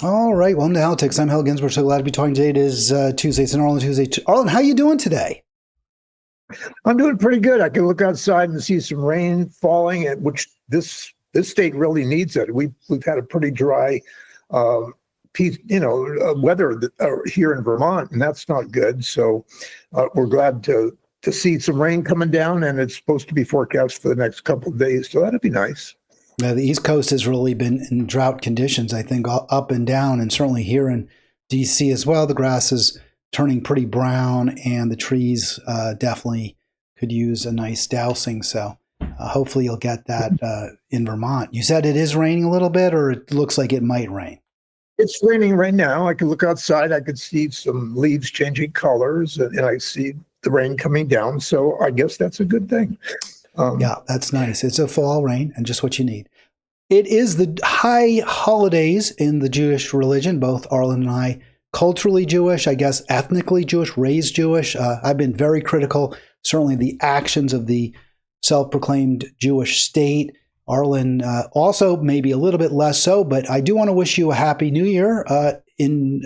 All right, welcome to Halitics. I'm Hal Ginsberg. So glad to be talking today. It is Tuesday. It's an Arlen Tuesday. Arlen, how you doing today? I'm doing pretty good. I can look outside and see some rain falling, which this state really needs it. We've had a pretty dry, weather here in Vermont, and that's not good. So we're glad to see some rain coming down, and it's supposed to be forecast for the next couple of days. So that'd be nice. The East Coast has really been in drought conditions, I think, up and down, and certainly here in D.C. as well. The grass is turning pretty brown, and the trees definitely could use a nice dousing. So hopefully you'll get that in Vermont. You said it is raining a little bit, or it looks like it might rain? It's raining right now. I can look outside. I could see some leaves changing colors, and I see the rain coming down. So I guess that's a good thing. Yeah, that's nice. It's a fall rain and just what you need. It is the high holidays in the Jewish religion, both Arlen and I, culturally Jewish, I guess ethnically Jewish, raised Jewish. I've been very critical, certainly the actions of the self-proclaimed Jewish state. Arlen also maybe a little bit less so, but I do want to wish you a happy new year in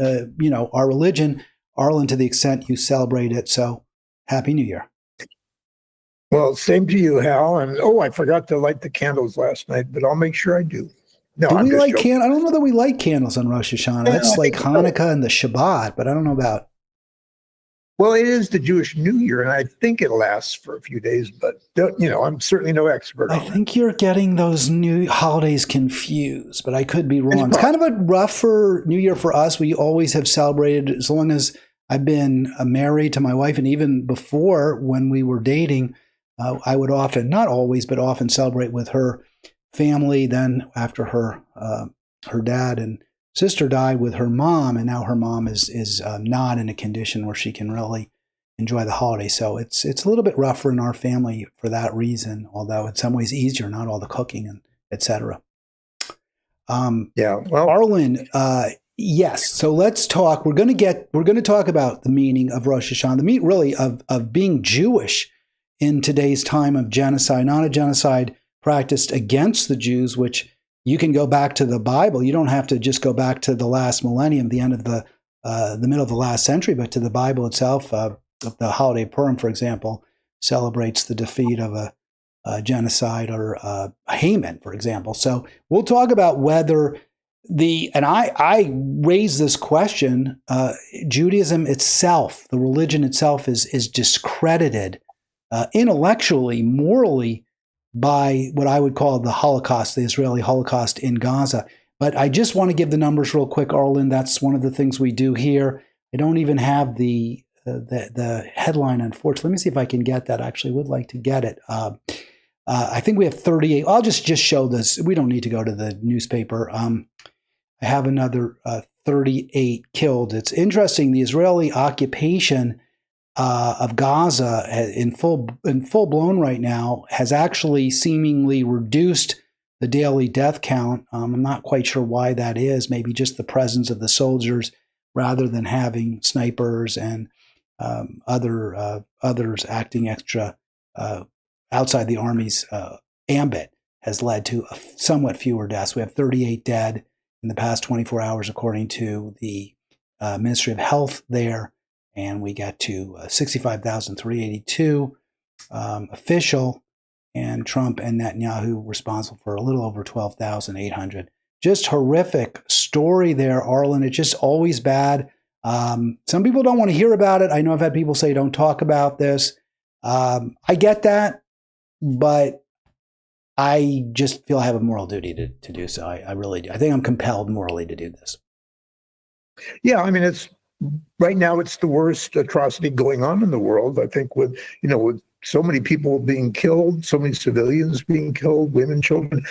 our religion, Arlen, to the extent you celebrate it. So happy new year. Well, same to you, Hal. And I forgot to light the candles last night, but I'll make sure I do. No, do I'm we just light joking. candles? I don't know that we light candles on Rosh Hashanah. That's like Hanukkah and the Shabbat, but I don't know about. Well, it is the Jewish New Year, and I think it lasts for a few days, but I'm certainly no expert on I think you're getting those new holidays confused, but I could be wrong. It's kind of a rougher New Year for us. We always have celebrated, as long as I've been married to my wife, and even before when we were dating, I would often, not always, but often celebrate with her family. Then after her dad and sister died, with her mom, and now her mom is not in a condition where she can really enjoy the holiday. So it's a little bit rougher in our family for that reason, although in some ways easier, not all the cooking and etc. Yeah, well, Arlen, yes. So let's talk. We're going to talk about the meaning of Rosh Hashanah, the meaning really of being Jewish in today's time of genocide, not a genocide practiced against the Jews, which you can go back to the Bible. You don't have to just go back to the last millennium, the end of the middle of the last century, but to the Bible itself. The holiday Purim, for example, celebrates the defeat of a genocide, or Haman, for example. So we'll talk about whether I raise this question, Judaism itself, the religion itself is discredited intellectually, morally, by what I would call the Holocaust, the Israeli Holocaust in Gaza. But I just want to give the numbers real quick, Arlen. That's one of the things we do here. I don't even have the headline, unfortunately. Let me see if I can get that. I actually would like to get it. I think we have 38. I'll just show this. We don't need to go to the newspaper. I have another 38 killed. It's interesting. The Israeli occupation of Gaza in full blown right now has actually seemingly reduced the daily death count. I'm not quite sure why that is. Maybe just the presence of the soldiers, rather than having snipers and others acting extra outside the army's ambit, has led to somewhat fewer deaths. We have 38 dead in the past 24 hours, according to the Ministry of Health there. And we got to 65,382 official, and Trump and Netanyahu responsible for a little over 12,800. Just horrific story there, Arlen. It's just always bad. Some people don't want to hear about it. I know I've had people say, don't talk about this. I get that, but I just feel I have a moral duty to do so. I really do. I think I'm compelled morally to do this. Yeah, I mean, right now it's the worst atrocity going on in the world. I think with so many people being killed, so many civilians being killed, women, children,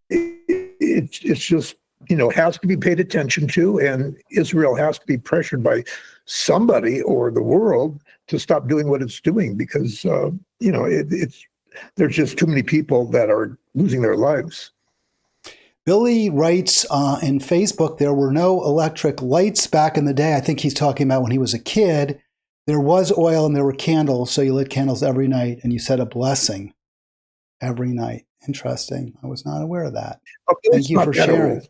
it's just, has to be paid attention to, and Israel has to be pressured by somebody or the world to stop doing what it's doing, because, there's just too many people that are losing their lives. Billy writes in Facebook, there were no electric lights back in the day. I think he's talking about when he was a kid. There was oil and there were candles, so you lit candles every night and you said a blessing every night. Interesting. I was not aware of that. Okay, Thank you for sharing.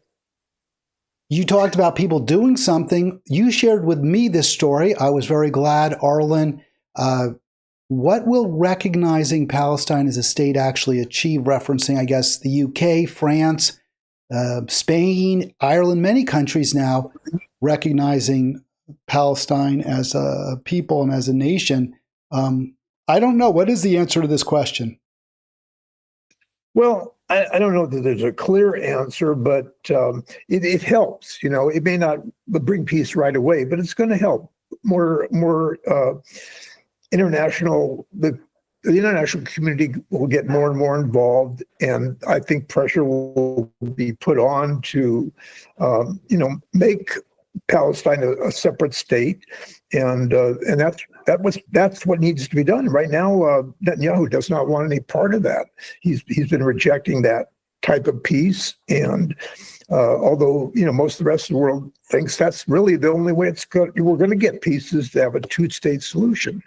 You talked about people doing something. You shared with me this story. I was very glad, Arlen. What will recognizing Palestine as a state actually achieve? Referencing, I guess, the UK, France, Spain, Ireland, many countries now recognizing Palestine as a people and as a nation. I don't know. What is the answer to this question? Well, I don't know that there's a clear answer, but it helps. You know, it may not bring peace right away, but it's going to help. More international, the international community will get more and more involved, and I think pressure will be put on to, make Palestine a separate state, and that's what needs to be done right now. Netanyahu does not want any part of that. He's been rejecting that type of peace, and although most of the rest of the world thinks that's really the only way we're going to get peace is to have a two-state solution.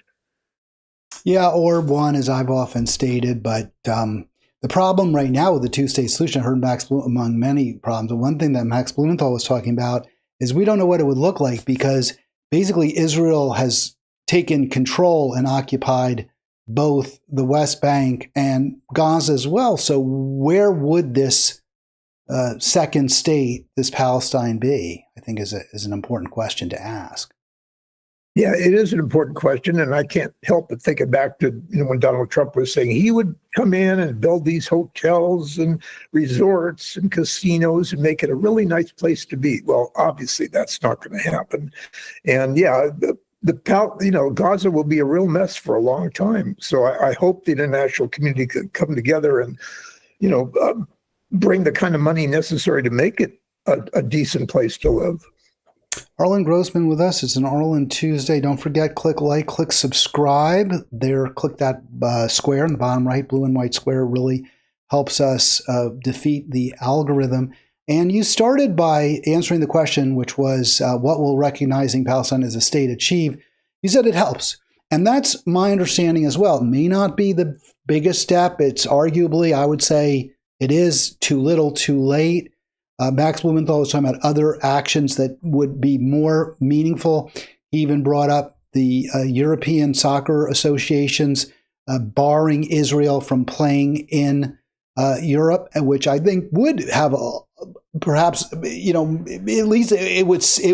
Yeah, or one, as I've often stated, but the problem right now with the two-state solution, I heard Max among many problems, the one thing that Max Blumenthal was talking about is we don't know what it would look like, because basically Israel has taken control and occupied both the West Bank and Gaza as well. So where would this second state, this Palestine, be? I think is an important question to ask. Yeah, it is an important question, and I can't help but think it back to when Donald Trump was saying he would come in and build these hotels and resorts and casinos and make it a really nice place to be. Well, obviously that's not going to happen, and yeah, Gaza will be a real mess for a long time. So I hope the international community could come together and bring the kind of money necessary to make it a decent place to live. Arlen Grossman with us. It's an Arlen Tuesday. Don't forget, click like, click subscribe. There, click that square in the bottom right, blue and white square. Really helps us defeat the algorithm. And you started by answering the question, which was, what will recognizing Palestine as a state achieve? You said it helps. And that's my understanding as well. It may not be the biggest step. It's arguably, I would say, it is too little, too late. Max Blumenthal was talking about other actions that would be more meaningful. He even brought up the European soccer associations barring Israel from playing in Europe, which I think would have perhaps, at least it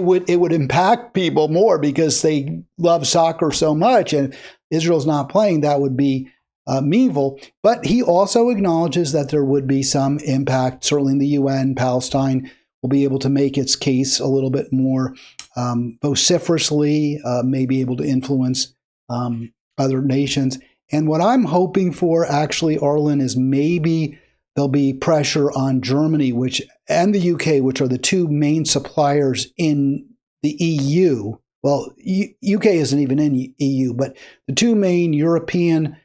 would impact people more because they love soccer so much, and Israel's not playing. That would be meaningful. But he also acknowledges that there would be some impact. Certainly in the UN, Palestine will be able to make its case a little bit more vociferously, may be able to influence other nations. And what I'm hoping for, actually, Arlen, is maybe there'll be pressure on Germany and the UK, which are the two main suppliers in the EU. Well, UK isn't even in EU, but the two main European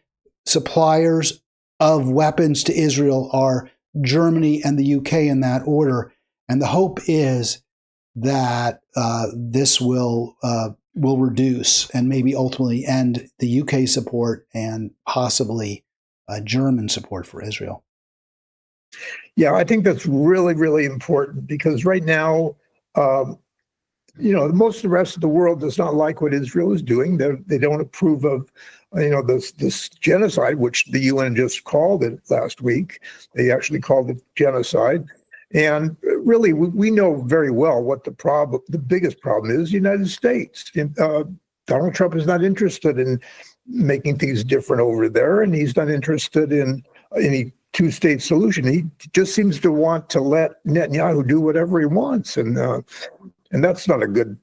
suppliers of weapons to Israel are Germany and the UK, in that order. And the hope is that this will reduce and maybe ultimately end the UK support and possibly German support for Israel. Yeah, I think that's really, really important, because right now, most of the rest of the world does not like what Israel is doing. They don't approve of this genocide, which the UN just called it last week. They actually called it genocide. And really, we know very well what the biggest problem is: the United States. Donald Trump is not interested in making things different over there, and he's not interested in any two-state solution. He just seems to want to let Netanyahu do whatever he wants, and that's not a good.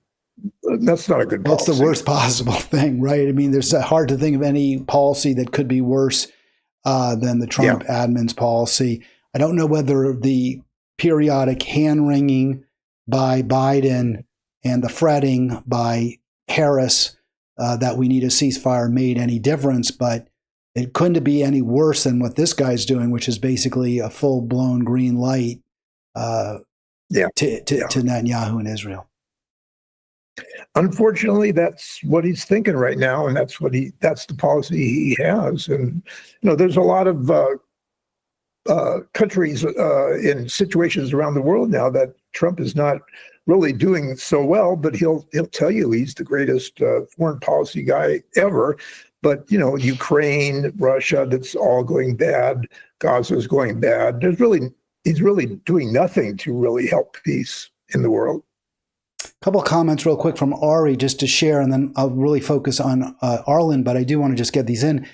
That's not a good policy. That's the worst possible thing, right? I mean, there's hard to think of any policy that could be worse than the Trump admin's policy. I don't know whether the periodic hand-wringing by Biden and the fretting by Harris that we need a ceasefire made any difference, but it couldn't be any worse than what this guy's doing, which is basically a full-blown green light to Netanyahu and Israel. Unfortunately, that's what he's thinking right now, and that's the policy he has. And there's a lot of countries in situations around the world now that Trump is not really doing so well, but he'll tell you he's the greatest foreign policy guy ever. But Ukraine, Russia, that's all going bad. Gaza is going bad. He's really doing nothing to really help peace in the world. A couple of comments real quick from Ari just to share, and then I'll really focus on Arlen, but I do want to just get these in.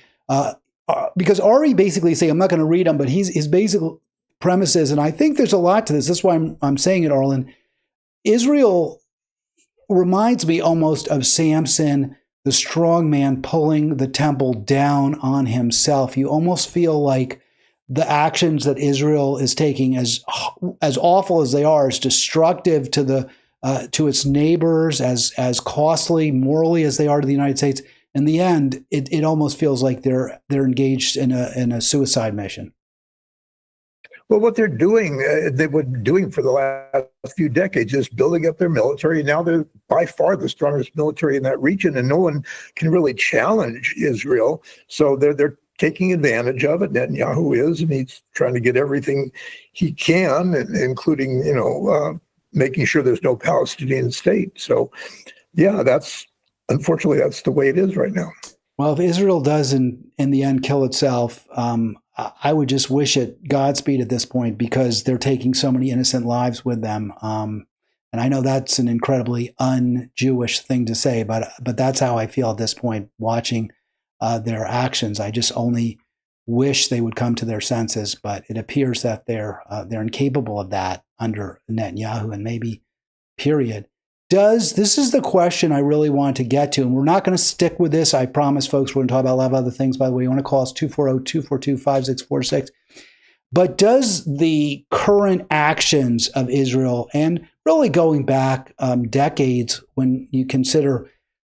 Because Ari basically I'm not going to read them, but his basic premises, and I think there's a lot to this. That's why I'm saying it, Arlen. Israel reminds me almost of Samson, the strong man pulling the temple down on himself. You almost feel like the actions that Israel is taking, as awful as they are, as destructive to its neighbors, as costly morally as they are to the United States. In the end, it almost feels like they're engaged in a suicide mission. Well, what they're doing, they were doing for the last few decades, is building up their military. Now they're by far the strongest military in that region, and no one can really challenge Israel. So they're taking advantage of it. Netanyahu is, and he's trying to get everything he can, including making sure there's no Palestinian state. So, yeah, unfortunately that's the way it is right now. Well, if Israel does in the end kill itself, I would just wish it Godspeed at this point, because they're taking so many innocent lives with them. And I know that's an incredibly un-Jewish thing to say, but that's how I feel at this point watching their actions. I just only wish they would come to their senses, but it appears that they're incapable of that under Netanyahu, and maybe period. This is the question I really want to get to, and we're not going to stick with this. I promise, folks, we're going to talk about a lot of other things. By the way, you want to call us 240-242-5646. But does the current actions of Israel, and really going back decades, when you consider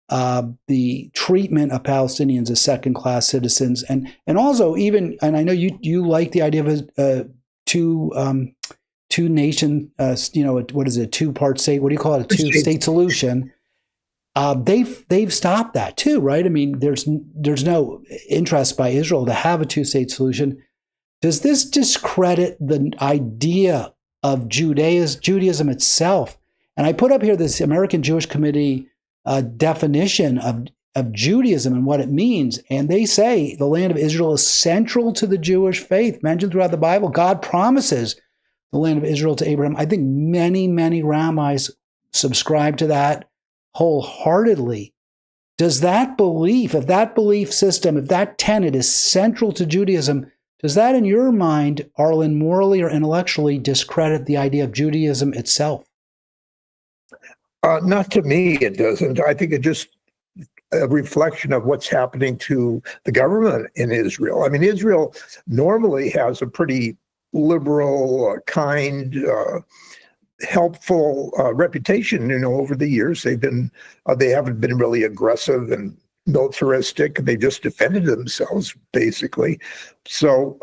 the treatment of Palestinians as second-class citizens, and also even, and I know you like the idea of a two nation, what is it, two-part state? What do you call it? A two-state solution. They've stopped that too, right? I mean, there's no interest by Israel to have a two-state solution. Does this discredit the idea of Judaism itself? And I put up here this American Jewish Committee definition of Judaism and what it means. And they say the land of Israel is central to the Jewish faith, mentioned throughout the Bible. God promises the land of Israel to Abraham. I think many, many rabbis subscribe to that wholeheartedly. Does that belief, if that belief system, if that tenet is central to Judaism, does that, in your mind, Arlen, morally or intellectually discredit the idea of Judaism itself? Not to me, it doesn't. I think it just a reflection of what's happening to the government in Israel. I mean, Israel normally has a pretty liberal, kind, helpful reputation. Over the years, they haven't been really aggressive and militaristic. They just defended themselves, basically. So,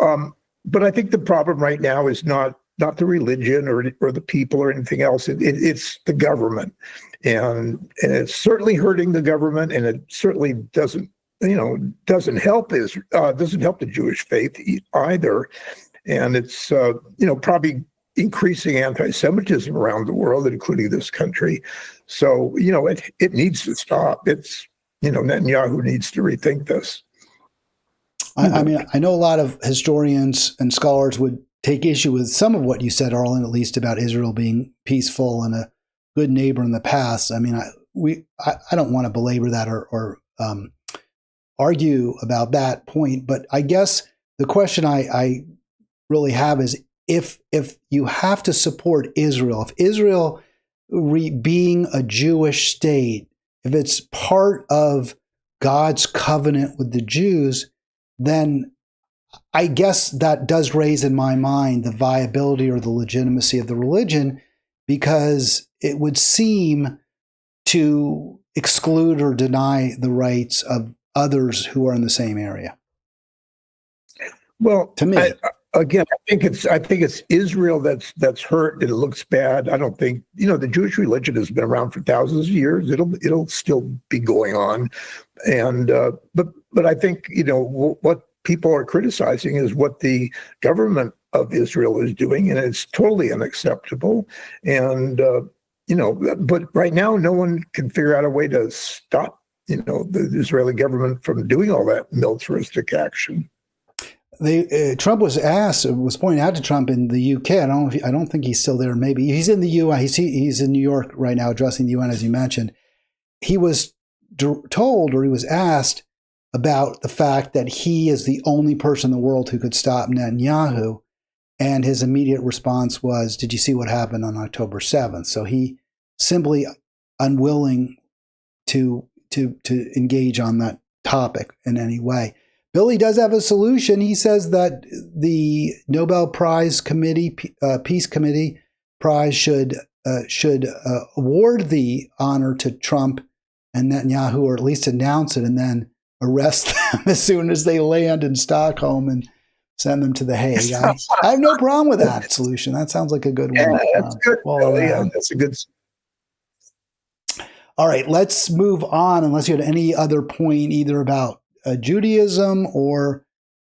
but I think the problem right now is not the religion or the people or anything else. It's the government, and it's certainly hurting the government, and it certainly doesn't help the Jewish faith either. And it's probably increasing anti-Semitism around the world, including this country. So it needs to stop. It's Netanyahu needs to rethink this. I mean, I know a lot of historians and scholars would take issue with some of what you said, Arlen, at least about Israel being peaceful and a good neighbor in the past. I mean, I don't want to belabor that or argue about that point, but I guess the question I really have is, if you have to support Israel, if Israel being a Jewish state, if it's part of God's covenant with the Jews, then I guess that does raise in my mind the viability or the legitimacy of the religion, because it would seem to exclude or deny the rights of others who are in the same area. Well, to me, I think it's Israel that's hurt, and it looks bad. I don't think the Jewish religion has been around for thousands of years. It'll still be going on, and but I think what people are criticizing is what the government of Israel is doing, and it's totally unacceptable. And but right now, no one can figure out a way to stop the Israeli government from doing all that militaristic action. Trump was pointing out to Trump in the UK. I don't think he's still there. Maybe he's in the UN. He's in New York right now addressing the UN, as you mentioned. He was told, or he was asked about the fact that he is the only person in the world who could stop Netanyahu. And his immediate response was, "Did you see what happened on October 7th?" So he simply unwilling to engage on that topic in any way. Billy does have a solution. He says that the Nobel Prize Committee, Peace Committee Prize should award the honor to Trump and Netanyahu, or at least announce it, and then arrest them as soon as they land in Stockholm and send them to The Hague. I have no problem with that solution. That sounds like a good one. Yeah, that's good. Yeah, that's a good. All right, let's move on. Unless you had any other point, either about Judaism or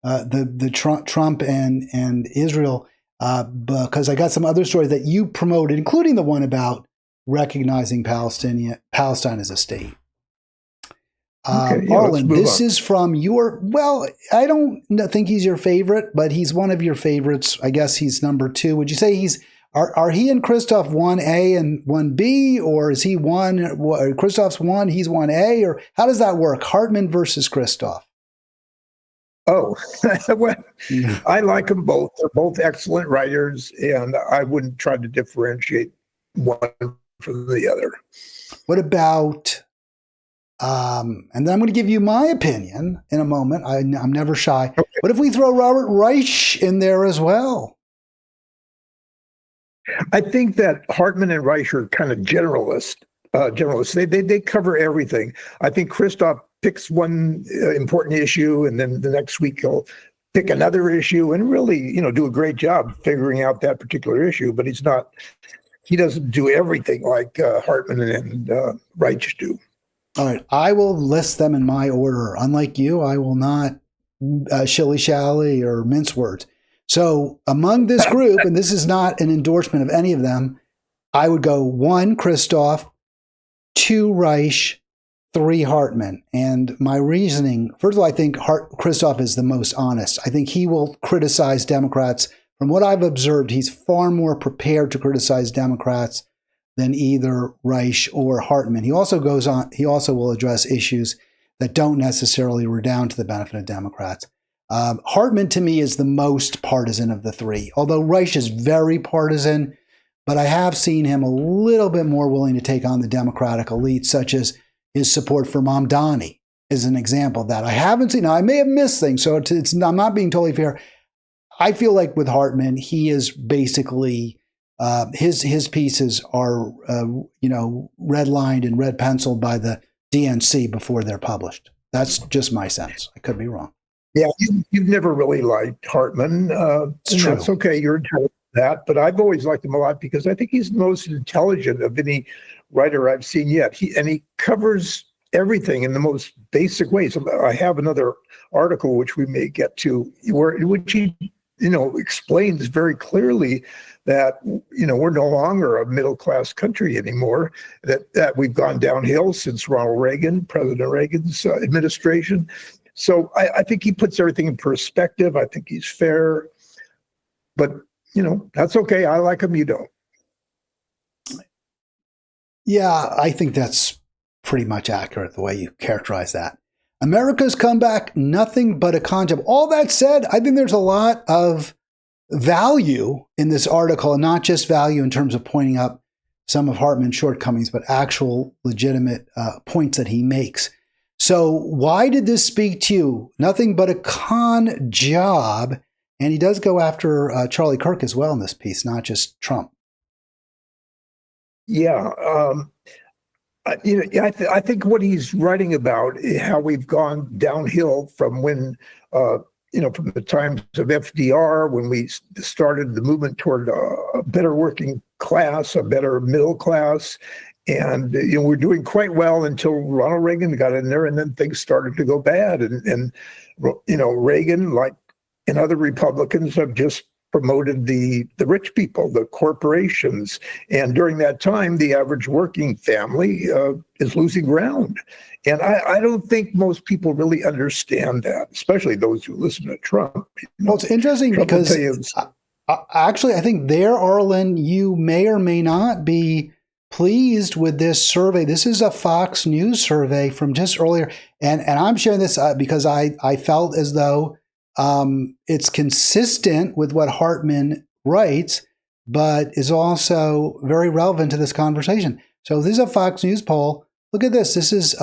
the Trump and Israel, because I got some other stories that you promoted, including the one about recognizing Palestine as a state. Arlen, this is from I don't think he's your favorite, but he's one of your favorites. I guess he's number 2. Would you say are he and Christoph 1A and 1B, or is he Christoph's 1, he's 1A, or how does that work? Hartman versus Christoph. Oh, well, I like them both. They're both excellent writers, and I wouldn't try to differentiate one from the other. What about, and then I'm going to give you my opinion in a moment. I'm never shy. Okay. What if we throw Robert Reich in there as well? I think that Hartman and Reich are kind of generalists. They cover everything. I think Christoph picks one important issue, and then the next week he'll pick another issue and really, do a great job figuring out that particular issue. But he doesn't do everything like Hartman and Reich do. All right, I will list them in my order. Unlike you, I will not shilly-shally or mince words. So among this group, and this is not an endorsement of any of them, I would go 1, Christoph, 2, Reich, 3, Hartman. And my reasoning, first of all, I think Christoph is the most honest. I think he will criticize Democrats. From what I've observed, he's far more prepared to criticize Democrats than either Reich or Hartman. He also will address issues that don't necessarily redound to the benefit of Democrats. Hartman, to me, is the most partisan of the 3, although Reich is very partisan, but I have seen him a little bit more willing to take on the Democratic elite, such as his support for Mamdani is an example of that. I haven't seen, now I may have missed things, so I'm not being totally fair. I feel like with Hartman, he is basically, his pieces are, red-lined and red-penciled by the DNC before they're published. That's just my sense. I could be wrong. Yeah, you've never really liked Hartman. It's true. That's okay. You're entitled to that. But I've always liked him a lot because I think he's the most intelligent of any writer I've seen yet. He covers everything in the most basic ways. I have another article which we may get to, which he explains very clearly that we're no longer a middle class country anymore. That we've gone downhill since President Reagan's administration. So I think he puts everything in perspective. I think he's fair, but that's okay. I like him. You don't. Yeah, I think that's pretty much accurate the way you characterize that. America's comeback, nothing but a con job. All that said, I think there's a lot of value in this article, and not just value in terms of pointing up some of Hartman's shortcomings, but actual legitimate points that he makes. So why did this speak to you? Nothing but a con job. And he does go after Charlie Kirk as well in this piece, not just Trump. Yeah. I think what he's writing about is how we've gone downhill from when, from the times of FDR, when we started the movement toward a better working class, a better middle class. And we're doing quite well until Ronald Reagan got in there, and then things started to go bad. And Reagan, like and other Republicans, have just promoted the rich people, the corporations. And during that time, the average working family is losing ground. And I don't think most people really understand that, especially those who listen to Trump. Well, it's interesting Trump because actually, I think there, Arlen, you may or may not be pleased with this survey. This is a Fox News survey from just earlier. And I'm sharing this because I felt as though it's consistent with what Hartman writes, but is also very relevant to this conversation. So this is a Fox News poll. Look at this. This is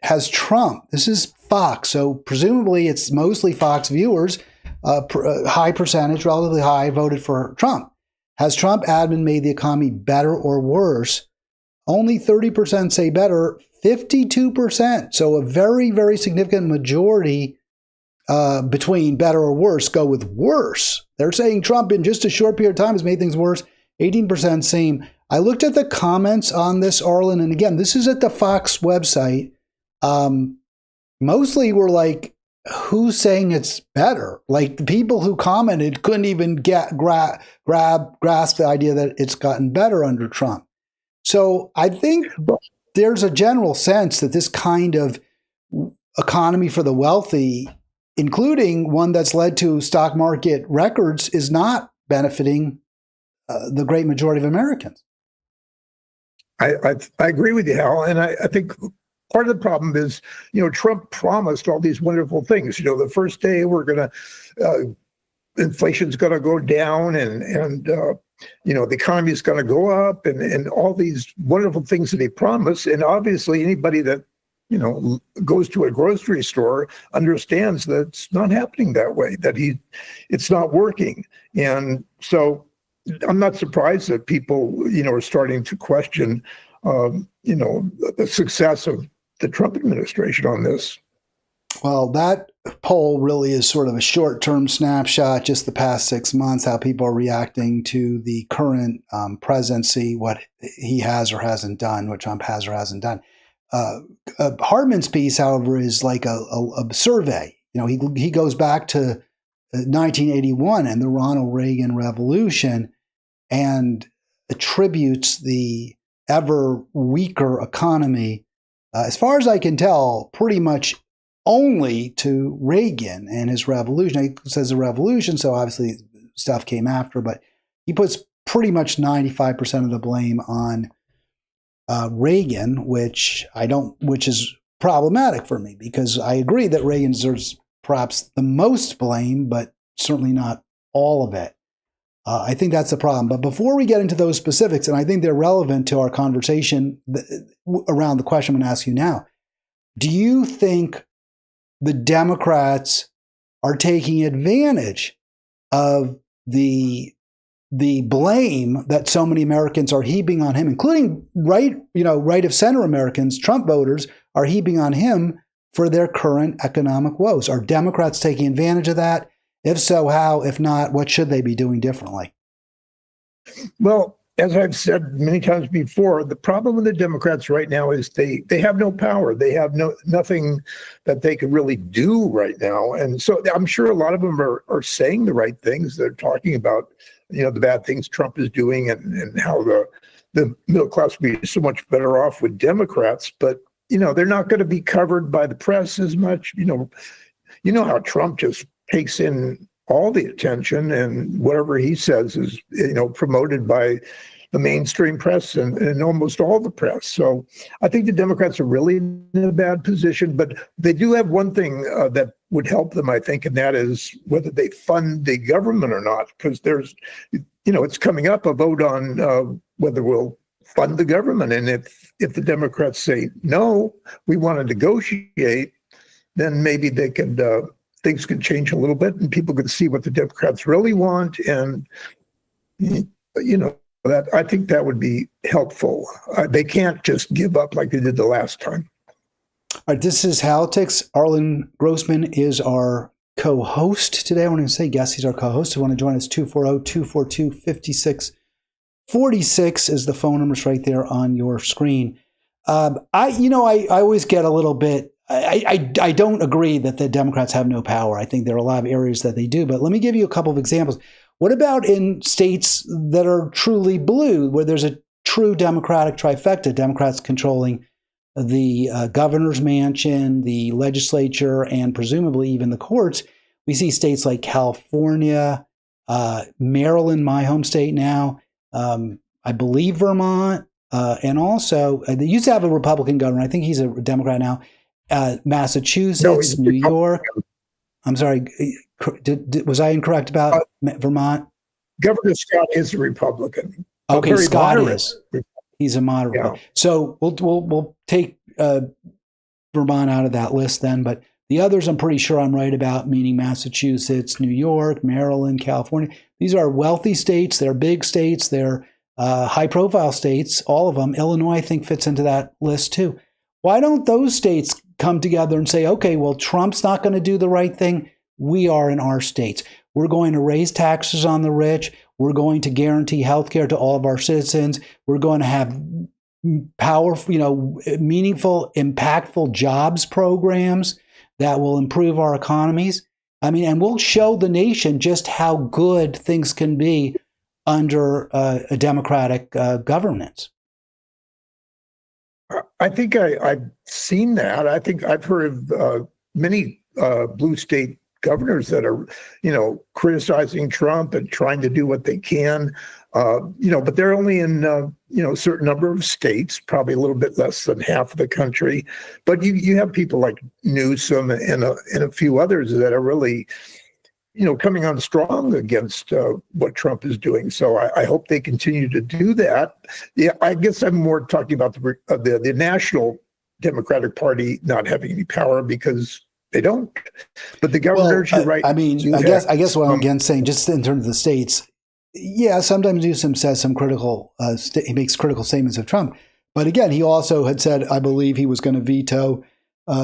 has Trump. This is Fox. So presumably it's mostly Fox viewers. High percentage, relatively high, voted for Trump. Has Trump admin made the economy better or worse? Only 30% say better, 52%. So a very, very significant majority between better or worse go with worse. They're saying Trump in just a short period of time has made things worse. 18% seem. I looked at the comments on this, Arlen, and again, this is at the Fox website. Mostly were like, who's saying it's better? Like the people who commented couldn't even grasp the idea that it's gotten better under Trump. So I think there's a general sense that this kind of economy for the wealthy, including one that's led to stock market records, is not benefiting the great majority of Americans. I agree with you, Hal, and I think part of the problem is, Trump promised all these wonderful things. The first day we're going to, inflation's going to go down, and the economy is going to go up, and all these wonderful things that he promised. And obviously, anybody that goes to a grocery store understands that it's not happening that way. That it's not working, and so I'm not surprised that people, are starting to question, the success of the Trump administration on this. Well, that poll really is sort of a short-term snapshot, just the past 6 months, how people are reacting to the current presidency, what he has or hasn't done, what Trump has or hasn't done. Hartman's piece, however, is like a survey. He goes back to 1981 and the Ronald Reagan Revolution and attributes the ever weaker economy, as far as I can tell, pretty much only to Reagan and his revolution. He says the revolution, so obviously stuff came after, but he puts pretty much 95% of the blame on Reagan, which is problematic for me, because I agree that Reagan deserves perhaps the most blame, but certainly not all of it. I think that's the problem. But before we get into those specifics, and I think they're relevant to our conversation around the question I'm going to ask you now, do you think the Democrats are taking advantage of the blame that so many Americans are heaping on him, including right of center Americans, Trump voters, are heaping on him for their current economic woes? Are Democrats taking advantage of that? If so, how? If not, what should they be doing differently? Well, as I've said many times before, the problem with the Democrats right now is they have no power. They have nothing that they could really do right now. And so I'm sure a lot of them are saying the right things. They're talking about, the bad things Trump is doing and how the middle class will be so much better off with Democrats. But, they're not going to be covered by the press as much. You know how Trump just takes in all the attention, and whatever he says is, promoted by the mainstream press and almost all the press. So I think the Democrats are really in a bad position, but they do have one thing that would help them, I think, and that is whether they fund the government or not, because there's, it's coming up a vote on whether we'll fund the government. And if the Democrats say, no, we want to negotiate, then maybe they could, things could change a little bit and people could see what the Democrats really want. And, that I think that would be helpful. They can't just give up like they did the last time. All right, this is Halitics. Arlen Grossman is our co-host today. I want to say guest. He's our co-host. If you want to join us, 240-242-5646 is the phone number. It's right there on your screen. I always get a little bit, I don't agree that the Democrats have no power. I think there are a lot of areas that they do, but let me give you a couple of examples. What about in states that are truly blue, where there's a true Democratic trifecta, Democrats controlling the governor's mansion, the legislature, and presumably even the courts? We see states like California, Maryland, my home state now, I believe Vermont, and also they used to have a Republican governor. I think he's a Democrat now. Massachusetts, New York. I'm sorry, was I incorrect about Vermont? Governor Scott is a Republican. Okay, Scott is. He's a moderate. Yeah. So we'll take Vermont out of that list then, but the others I'm pretty sure I'm right about, meaning Massachusetts, New York, Maryland, California. These are wealthy states. They're big states. They're high-profile states, all of them. Illinois, I think, fits into that list too. Why don't those states come together and say, okay, well, Trump's not going to do the right thing. We are in our states. We're going to raise taxes on the rich. We're going to guarantee health care to all of our citizens. We're going to have powerful, meaningful, impactful jobs programs that will improve our economies. I mean, and we'll show the nation just how good things can be under a democratic governance. I think I've seen that. I think I've heard of many blue state governors that are, criticizing Trump and trying to do what they can, but they're only in, a certain number of states, probably a little bit less than half of the country. But you have people like Newsom and a few others that are really, coming on strong against what Trump is doing. So I hope they continue to do that. Yeah, I guess I'm more talking about the National Democratic Party not having any power because they don't. But the governors, you're right. I mean, I guess what I'm again saying, just in terms of the states, yeah, sometimes Newsom says some critical, he makes critical statements of Trump. But again, he also had said, I believe he was going to veto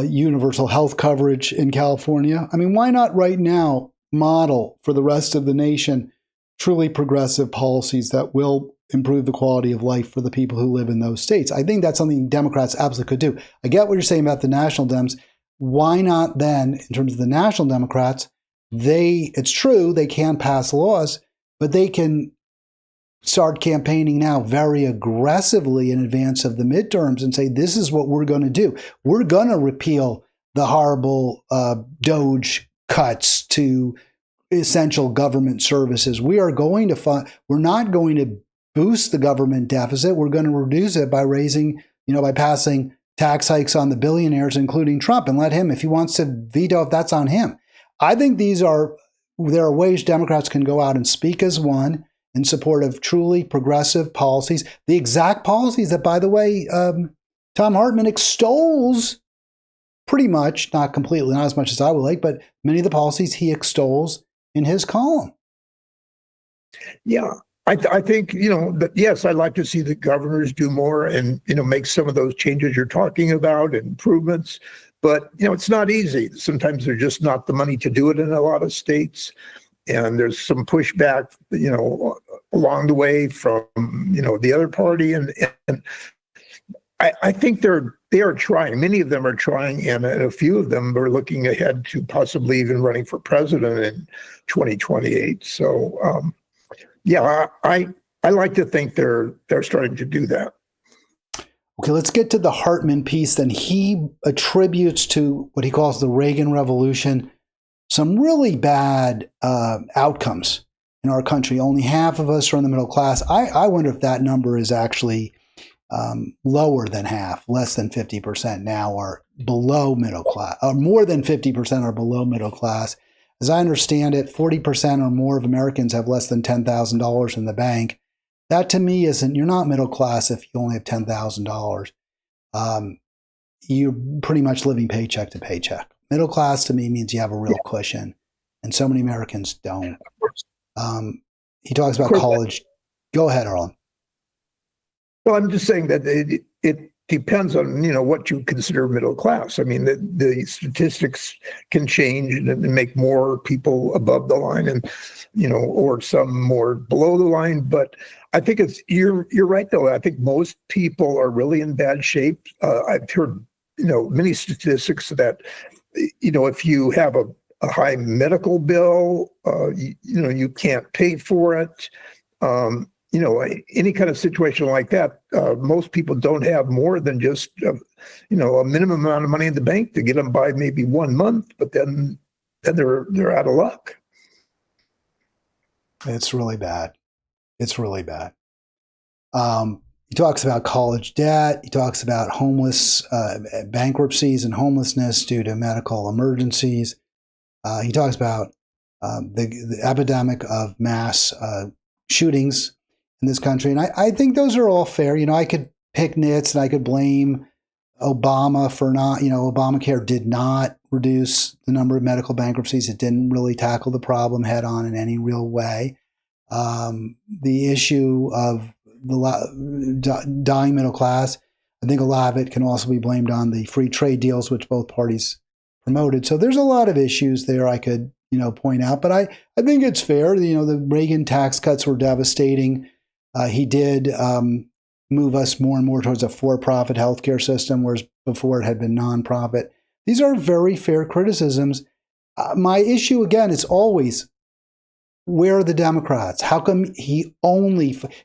universal health coverage in California. I mean, why not right now model for the rest of the nation truly progressive policies that will improve the quality of life for the people who live in those states? I think that's something Democrats absolutely could do. I get what you're saying about the national Dems. Why not then, in terms of the national Democrats, it's true, they can't pass laws, but they can start campaigning now very aggressively in advance of the midterms and say, this is what we're going to do. We're going to repeal the horrible DOGE cuts to essential government services. We are going to we're not going to boost the government deficit. We're going to reduce it by by passing tax hikes on the billionaires, including Trump, and let him, if he wants to veto, if that's on him. I think there are ways Democrats can go out and speak as one in support of truly progressive policies, the exact policies that, by the way, Thom Hartmann extols pretty much, not completely, not as much as I would like, but many of the policies he extols in his column. Yeah. I think, that yes, I'd like to see the governors do more and, make some of those changes you're talking about, improvements. But, it's not easy. Sometimes there's just not the money to do it in a lot of states. And there's some pushback, along the way from, the other party. And I think they are trying. Many of them are trying, and a few of them are looking ahead to possibly even running for president in 2028. So, yeah, I like to think they're starting to do that. Okay, let's get to the Hartmann piece. Then he attributes to what he calls the Reagan Revolution some really bad outcomes in our country. Only half of us are in the middle class. I wonder if that number is actually lower than half, less than 50% now are below middle class, or more than 50% are below middle class. As I understand it, 40% or more of Americans have less than $10,000 in the bank. That to me you're not middle class if you only have $10,000. You're pretty much living paycheck to paycheck. Middle class to me means you have a real cushion, and so many Americans don't. He talks about college. Go ahead, Arlen. Well, I'm just saying that it depends on, what you consider middle class. I mean, the statistics can change and make more people above the line and, or some more below the line. But I think you're right, though. I think most people are really in bad shape. I've heard, many statistics that, if you have a high medical bill. You can't pay for it. Any kind of situation like that, most people don't have more than just, a minimum amount of money in the bank to get them by maybe 1 month, but then they're out of luck. It's really bad. It's really bad. He talks about college debt. He talks about homeless bankruptcies and homelessness due to medical emergencies. He talks about the epidemic of mass shootings in this country. And I think those are all fair. I could pick nits and I could blame Obama for not, Obamacare did not reduce the number of medical bankruptcies. It didn't really tackle the problem head on in any real way. The issue of the dying middle class, I think a lot of it can also be blamed on the free trade deals, which both parties promoted. So there's a lot of issues there I could, point out, but I think it's fair. The Reagan tax cuts were devastating. He did move us more and more towards a for-profit healthcare system, whereas before it had been nonprofit. These are very fair criticisms. My issue, again, is always, where are the Democrats? How come he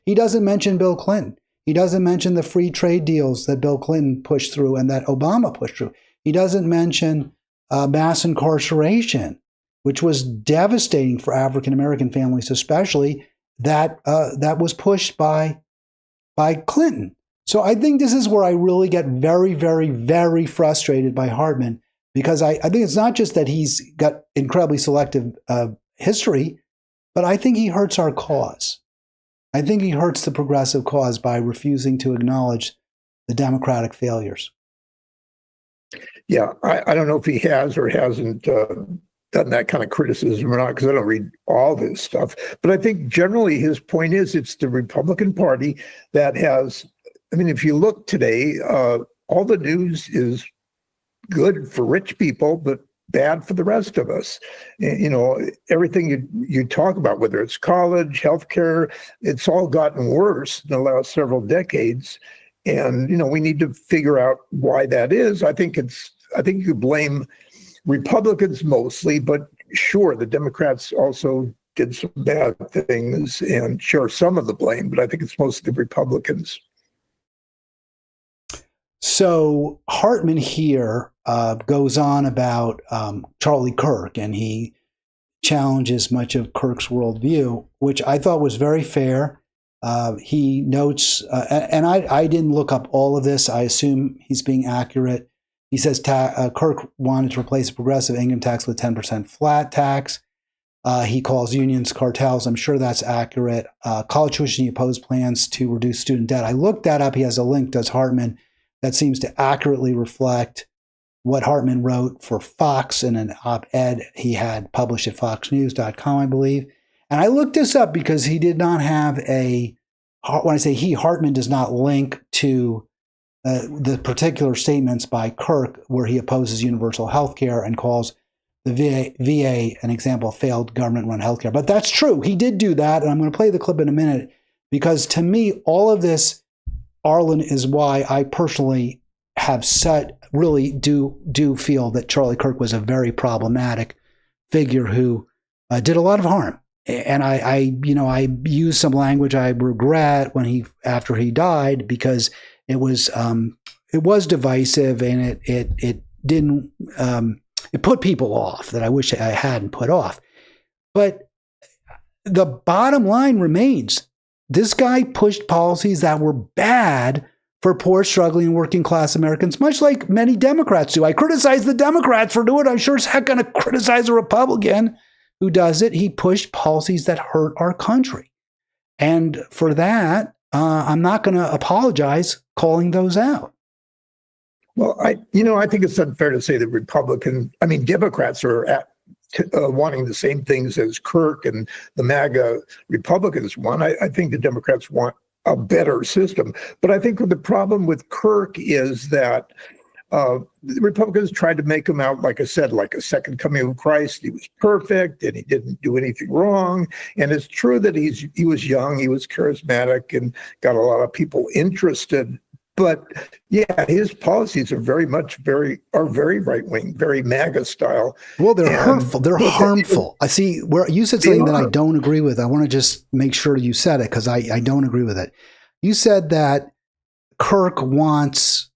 doesn't mention Bill Clinton? He doesn't mention the free trade deals that Bill Clinton pushed through and that Obama pushed through. He doesn't mention mass incarceration, which was devastating for African-American families, especially that was pushed by Clinton. So I think this is where I really get very, very, very frustrated by Hartman, because I think it's not just that he's got incredibly selective history, but I think he hurts our cause. I think he hurts the progressive cause by refusing to acknowledge the democratic failures. Yeah, I don't know if he has or hasn't done that kind of criticism or not, because I don't read all this stuff. But I think generally his point is it's the Republican Party that has, if you look today, all the news is good for rich people, but bad for the rest of us. Everything you talk about, whether it's college, healthcare, it's all gotten worse in the last several decades. And, we need to figure out why that is. I think you blame Republicans mostly, but sure, the Democrats also did some bad things and share some of the blame, but I think it's mostly the Republicans. So Hartman here goes on about Charlie Kirk, and he challenges much of Kirk's worldview, which I thought was very fair. He notes, and I didn't look up all of this. I assume he's being accurate. He says Kirk wanted to replace a progressive income tax with 10% flat tax. He calls unions cartels. I'm sure that's accurate. College tuition, he opposed plans to reduce student debt. I looked that up. He has a link, does Hartman, that seems to accurately reflect what Hartman wrote for Fox in an op-ed he had published at foxnews.com, I believe. And I looked this up because he did not have when I say he, Hartman does not link to the particular statements by Kirk where he opposes universal health care and calls the VA an example of failed government-run healthcare. But that's true. He did do that, and I'm going to play the clip in a minute, because to me, all of this, Arlen, is why I personally have really do feel that Charlie Kirk was a very problematic figure who did a lot of harm. And I used some language I regret after he died, because it was divisive, and it didn't. It put people off that I wish I hadn't put off. But the bottom line remains, this guy pushed policies that were bad for poor, struggling, working class Americans, much like many Democrats do. I criticize the Democrats for doing it. I'm sure as heck going to criticize a Republican who does it. He pushed policies that hurt our country. And for that, I'm not going to apologize calling those out. Well, I think it's unfair to say that Democrats are wanting the same things as Kirk and the MAGA Republicans want. I think the Democrats want a better system. But I think the problem with Kirk is that the Republicans tried to make him out, like I said, like a second coming of Christ. He was perfect and he didn't do anything wrong. And it's true that he was young, he was charismatic, and got a lot of people interested But yeah, his policies are very right wing, very MAGA style. Well, they're hurtful. They're harmful. I see where you said something that I don't agree with. I want to just make sure you said it because I don't agree with it. You said that Kirk wants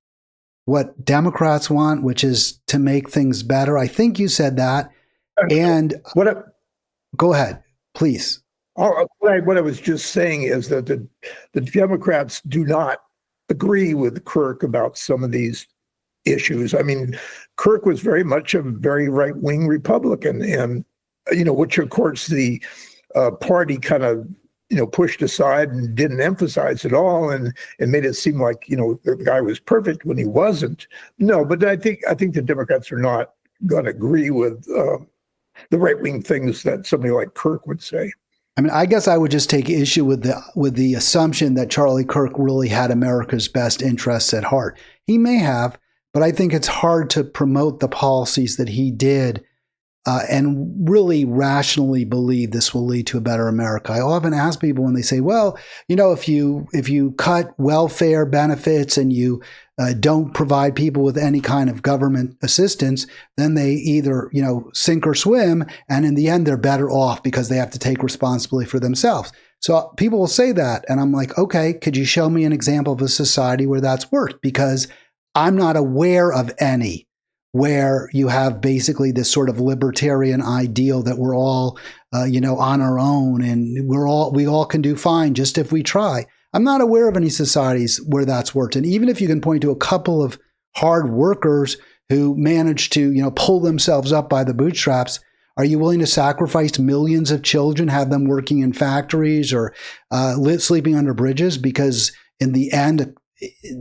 what Democrats want, which is to make things better. I think you said that. And go ahead, please. What I was just saying is that the Democrats do not agree with Kirk about some of these issues. I mean, Kirk was very much a very right-wing Republican, and which of course the party kind of pushed aside and didn't emphasize at all, and made it seem like the guy was perfect when he wasn't. No, but I think the Democrats are not going to agree with the right-wing things that somebody like Kirk would say. I mean, I guess I would just take issue with the assumption that Charlie Kirk really had America's best interests at heart. He may have, but I think it's hard to promote the policies that he did and really rationally believe this will lead to a better America. I often ask people when they say, well, if you cut welfare benefits and you don't provide people with any kind of government assistance, then they either, sink or swim. And in the end, they're better off because they have to take responsibility for themselves. So people will say that. And I'm like, okay, could you show me an example of a society where that's worked? Because I'm not aware of any where you have basically this sort of libertarian ideal that we're all, on our own and we all can do fine just if we try. I'm not aware of any societies where that's worked. And even if you can point to a couple of hard workers who managed to, pull themselves up by the bootstraps, are you willing to sacrifice millions of children, have them working in factories or sleeping under bridges? Because in the end,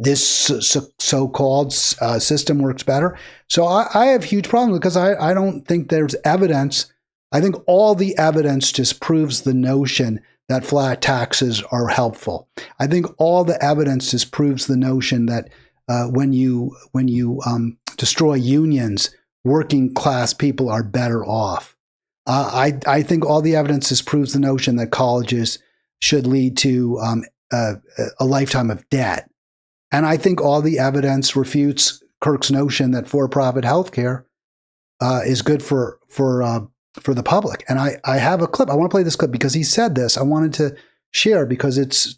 this so-called system works better. So I have huge problems because I don't think there's evidence. I think all the evidence just proves the notion that flat taxes are helpful. I think all the evidence just proves the notion that when you destroy unions, working class people are better off. I think all the evidence just proves the notion that colleges should lead to a lifetime of debt. And I think all the evidence refutes Kirk's notion that for-profit healthcare is good for the public. And I have a clip. I want to play this clip because he said this. I wanted to share because it's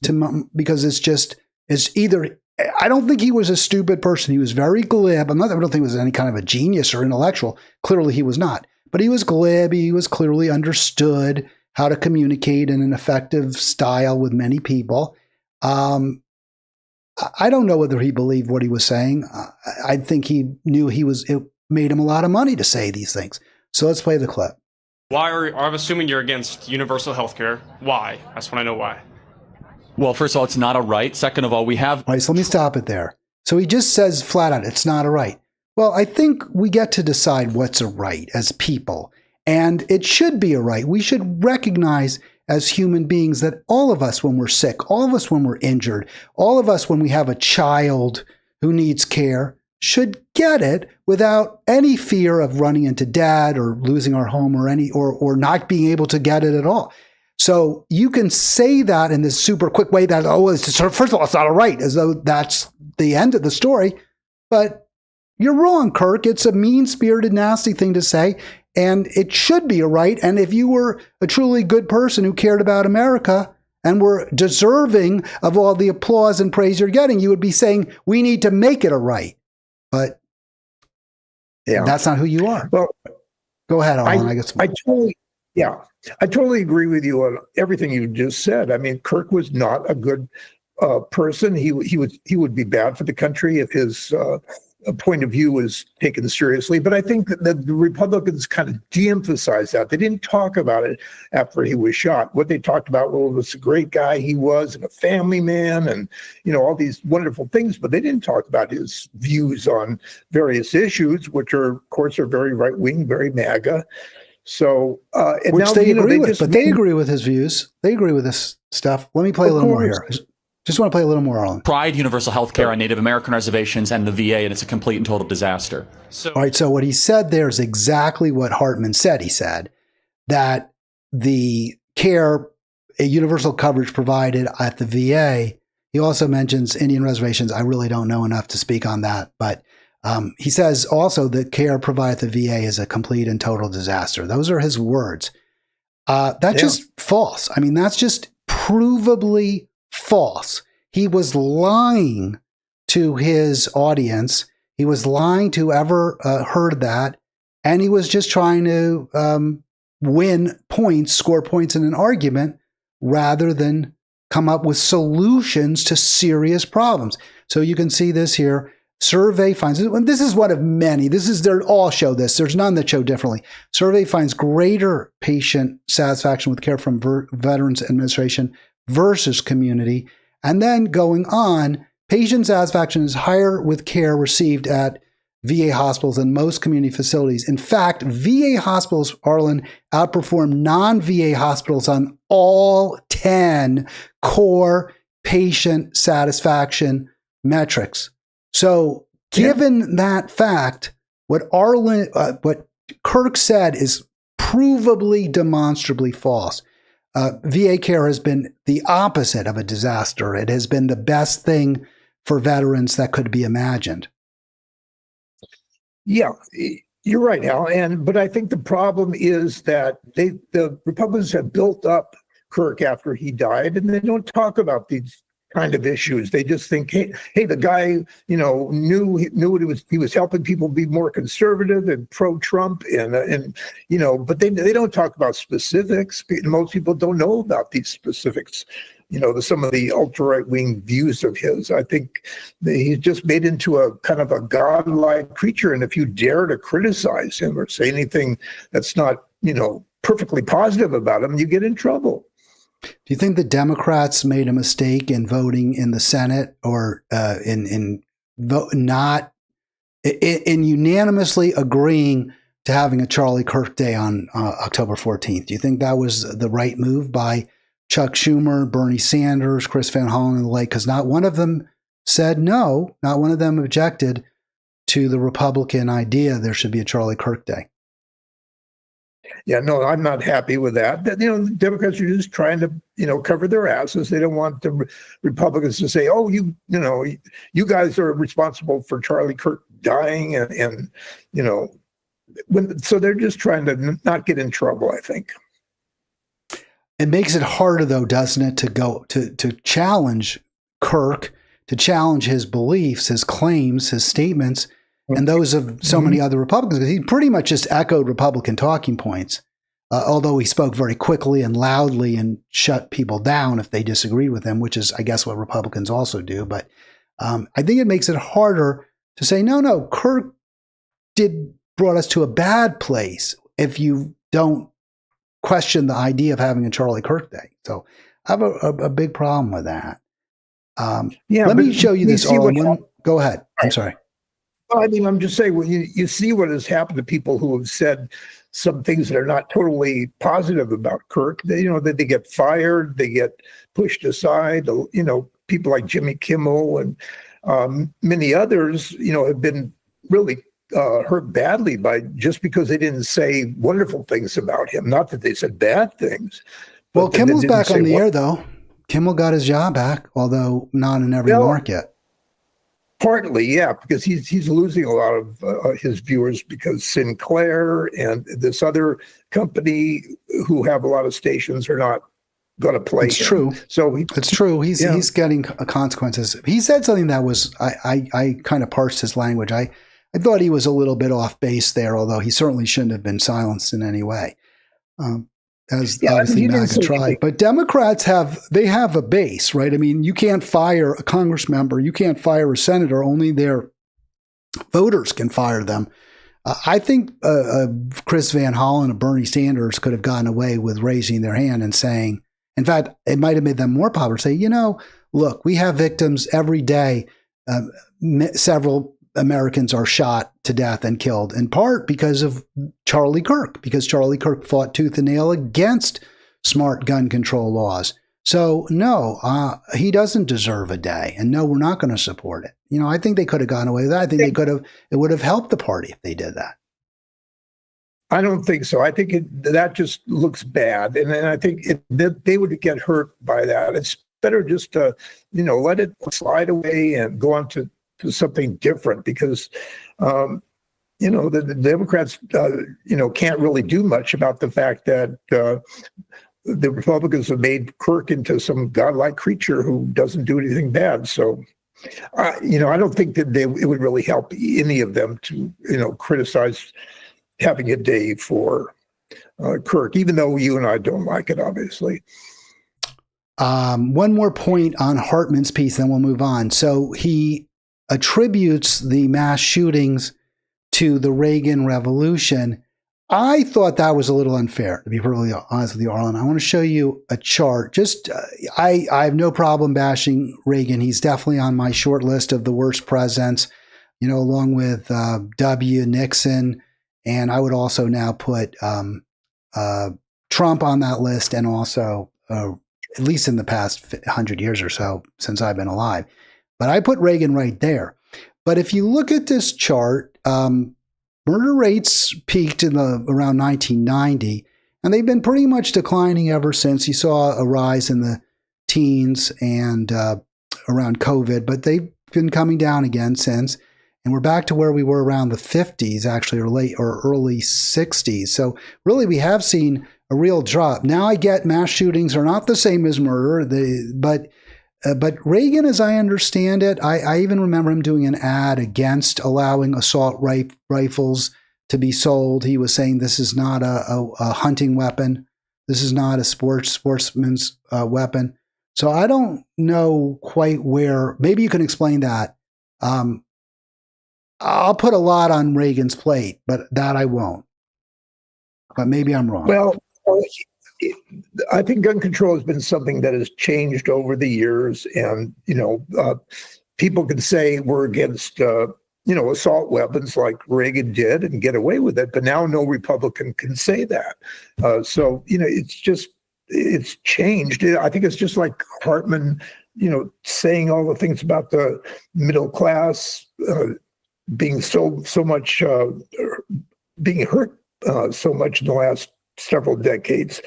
either. I don't think he was a stupid person. He was very glib. I don't think he was any kind of a genius or intellectual. Clearly, he was not. But he was glib. He was clearly understood how to communicate in an effective style with many people. I don't know whether he believed what he was saying. I think he knew it made him a lot of money to say these things. So let's play the clip. I'm assuming you're against universal health care. Why? I just want to know why. Well, first of all, it's not a right. Second of all, we have... All right, so let me stop it there. So he just says flat out, it's not a right. Well, I think we get to decide what's a right as people. And it should be a right. We should recognize as human beings that all of us when we're sick, all of us when we're injured, all of us when we have a child who needs care should get it without any fear of running into debt or losing our home or not being able to get it at all. So you can say that in this super quick way that, first of all, it's not a right, as though that's the end of the story. But you're wrong, Kirk. It's a mean-spirited, nasty thing to say. And it should be a right. And if you were a truly good person who cared about America and were deserving of all the applause and praise you're getting, you would be saying, we need to make it a right. But that's not who you are. Well, go ahead, Arlen. I totally agree with you on everything you just said. I mean, Kirk was not a good person. He would be bad for the country if his point of view was taken seriously. But I think that the Republicans kind of de-emphasized that. They didn't talk about it after he was shot. What they talked about was a great guy he was and a family man and, all these wonderful things. But they didn't talk about his views on various issues, which are, of course, are very right-wing, very MAGA. So, which now, they agree with, but they agree with his views. They agree with this stuff. Let me play a little more here. Just want to play a little more, Arlen. Tried universal health care on Native American reservations and the VA, and it's a complete and total disaster. All right, so what he said there is exactly what Hartman said. He said that the care, a universal coverage provided at the VA He also mentions Indian reservations. I really don't know enough to speak on that, but he says also that care provided at the VA is a complete and total disaster. Those are his words. That's just false. I mean, that's just provably false. He was lying to his audience. He was lying to whoever heard that. And he was just trying to win points, score points in an argument, rather than come up with solutions to serious problems. So you can see this here. Survey finds, this is one of many. They all show this. There's none that show differently. Survey finds greater patient satisfaction with care from Veterans Administration versus community. And then going on, patient satisfaction is higher with care received at VA hospitals than most community facilities. In fact, VA hospitals, Arlen, outperform non-VA hospitals on all 10 core patient satisfaction metrics. So given that fact, what Kirk said is provably, demonstrably false. VA care has been the opposite of a disaster. It has been the best thing for veterans that could be imagined. Yeah, you're right, Al. But I think the problem is that the Republicans have built up Kirk after he died, and they don't talk about these kind of issues. They just think, hey, the guy, knew what he was helping people be more conservative and pro-Trump, and but they don't talk about specifics. Most people don't know about these specifics. Some of the ultra-right-wing views of his. I think he's just made into a kind of a godlike creature. And if you dare to criticize him or say anything that's not, perfectly positive about him, you get in trouble. Do you think the Democrats made a mistake in voting in the Senate or in unanimously agreeing to having a Charlie Kirk Day on October 14th? Do you think that was the right move by Chuck Schumer, Bernie Sanders, Chris Van Hollen, and the like? Because not one of them said no. Not one of them objected to the Republican idea there should be a Charlie Kirk Day. Yeah, no, I'm not happy with that. The Democrats are just trying to, cover their asses. They don't want the Republicans to say, "Oh, you guys are responsible for Charlie Kirk dying," so they're just trying to not get in trouble, I think. It makes it harder, though, doesn't it, to go to challenge Kirk, to challenge his beliefs, his claims, his statements, and those of so many other Republicans. He pretty much just echoed Republican talking points, although he spoke very quickly and loudly and shut people down if they disagreed with him, which is, I guess, what Republicans also do. But I think it makes it harder to say, no, Kirk brought us to a bad place if you don't question the idea of having a Charlie Kirk Day. So I have a big problem with that. Let me show you this, Arlen. Go ahead. I'm sorry. I mean, I'm just saying, you see what has happened to people who have said some things that are not totally positive about Kirk. That they get fired, they get pushed aside. People like Jimmy Kimmel and many others, have been really hurt badly by just because they didn't say wonderful things about him. Not that they said bad things. Well, Kimmel's back on the air, though. Kimmel got his job back, although not in every market. Partly, yeah, because he's losing a lot of his viewers because Sinclair and this other company who have a lot of stations are not going to play. It's true. So it's true. He's getting consequences. He said something that was I kind of parsed his language. I thought he was a little bit off base there, although he certainly shouldn't have been silenced in any way. Obviously MAGA tried. But Democrats have a base, right? I mean, you can't fire a Congress member. You can't fire a senator. Only their voters can fire them. I think Chris Van Hollen and Bernie Sanders could have gotten away with raising their hand and saying, in fact, it might have made them more popular, say, look, we have victims every day. Several Americans are shot to death and killed, in part because of Charlie Kirk, because Charlie Kirk fought tooth and nail against smart gun control laws. So no, he doesn't deserve a day. And no, we're not going to support it. I think they could have gone away with that. I think it would have helped the party if they did that. I don't think so. I think that just looks bad. And I think they would get hurt by that. better just to, let it slide away and go on to something different, because, the Democrats, can't really do much about the fact that the Republicans have made Kirk into some godlike creature who doesn't do anything bad. So, I don't think that it would really help any of them to, criticize having a day for Kirk, even though you and I don't like it, obviously. One more point on Hartman's piece, then we'll move on. So he attributes the mass shootings to the Reagan Revolution. I thought that was a little unfair, to be perfectly honest with you, Arlen. I want to show you a chart. I have no problem bashing Reagan. He's definitely on my short list of the worst presidents, along with W. Nixon. And I would also now put Trump on that list, and also, at least in the past 100 years or so since I've been alive. But I put Reagan right there. But if you look at this chart, murder rates peaked in around 1990, and they've been pretty much declining ever since. You saw a rise in the teens and around COVID, but they've been coming down again since. And we're back to where we were around the 50s, actually, or early 60s. So really, we have seen a real drop. Now I get mass shootings are not the same as murder, but Reagan, as I understand it, I even remember him doing an ad against allowing assault rifles to be sold. He was saying this is not a hunting weapon. This is not a sportsman's weapon. So I don't know quite where. Maybe you can explain that. I'll put a lot on Reagan's plate, but that I won't. But maybe I'm wrong. Well, I think gun control has been something that has changed over the years, and people can say we're against assault weapons like Reagan did and get away with it, but now no Republican can say that. So it's changed. I think it's just like Hartman, saying all the things about the middle class being so much being hurt so much in the last several decades.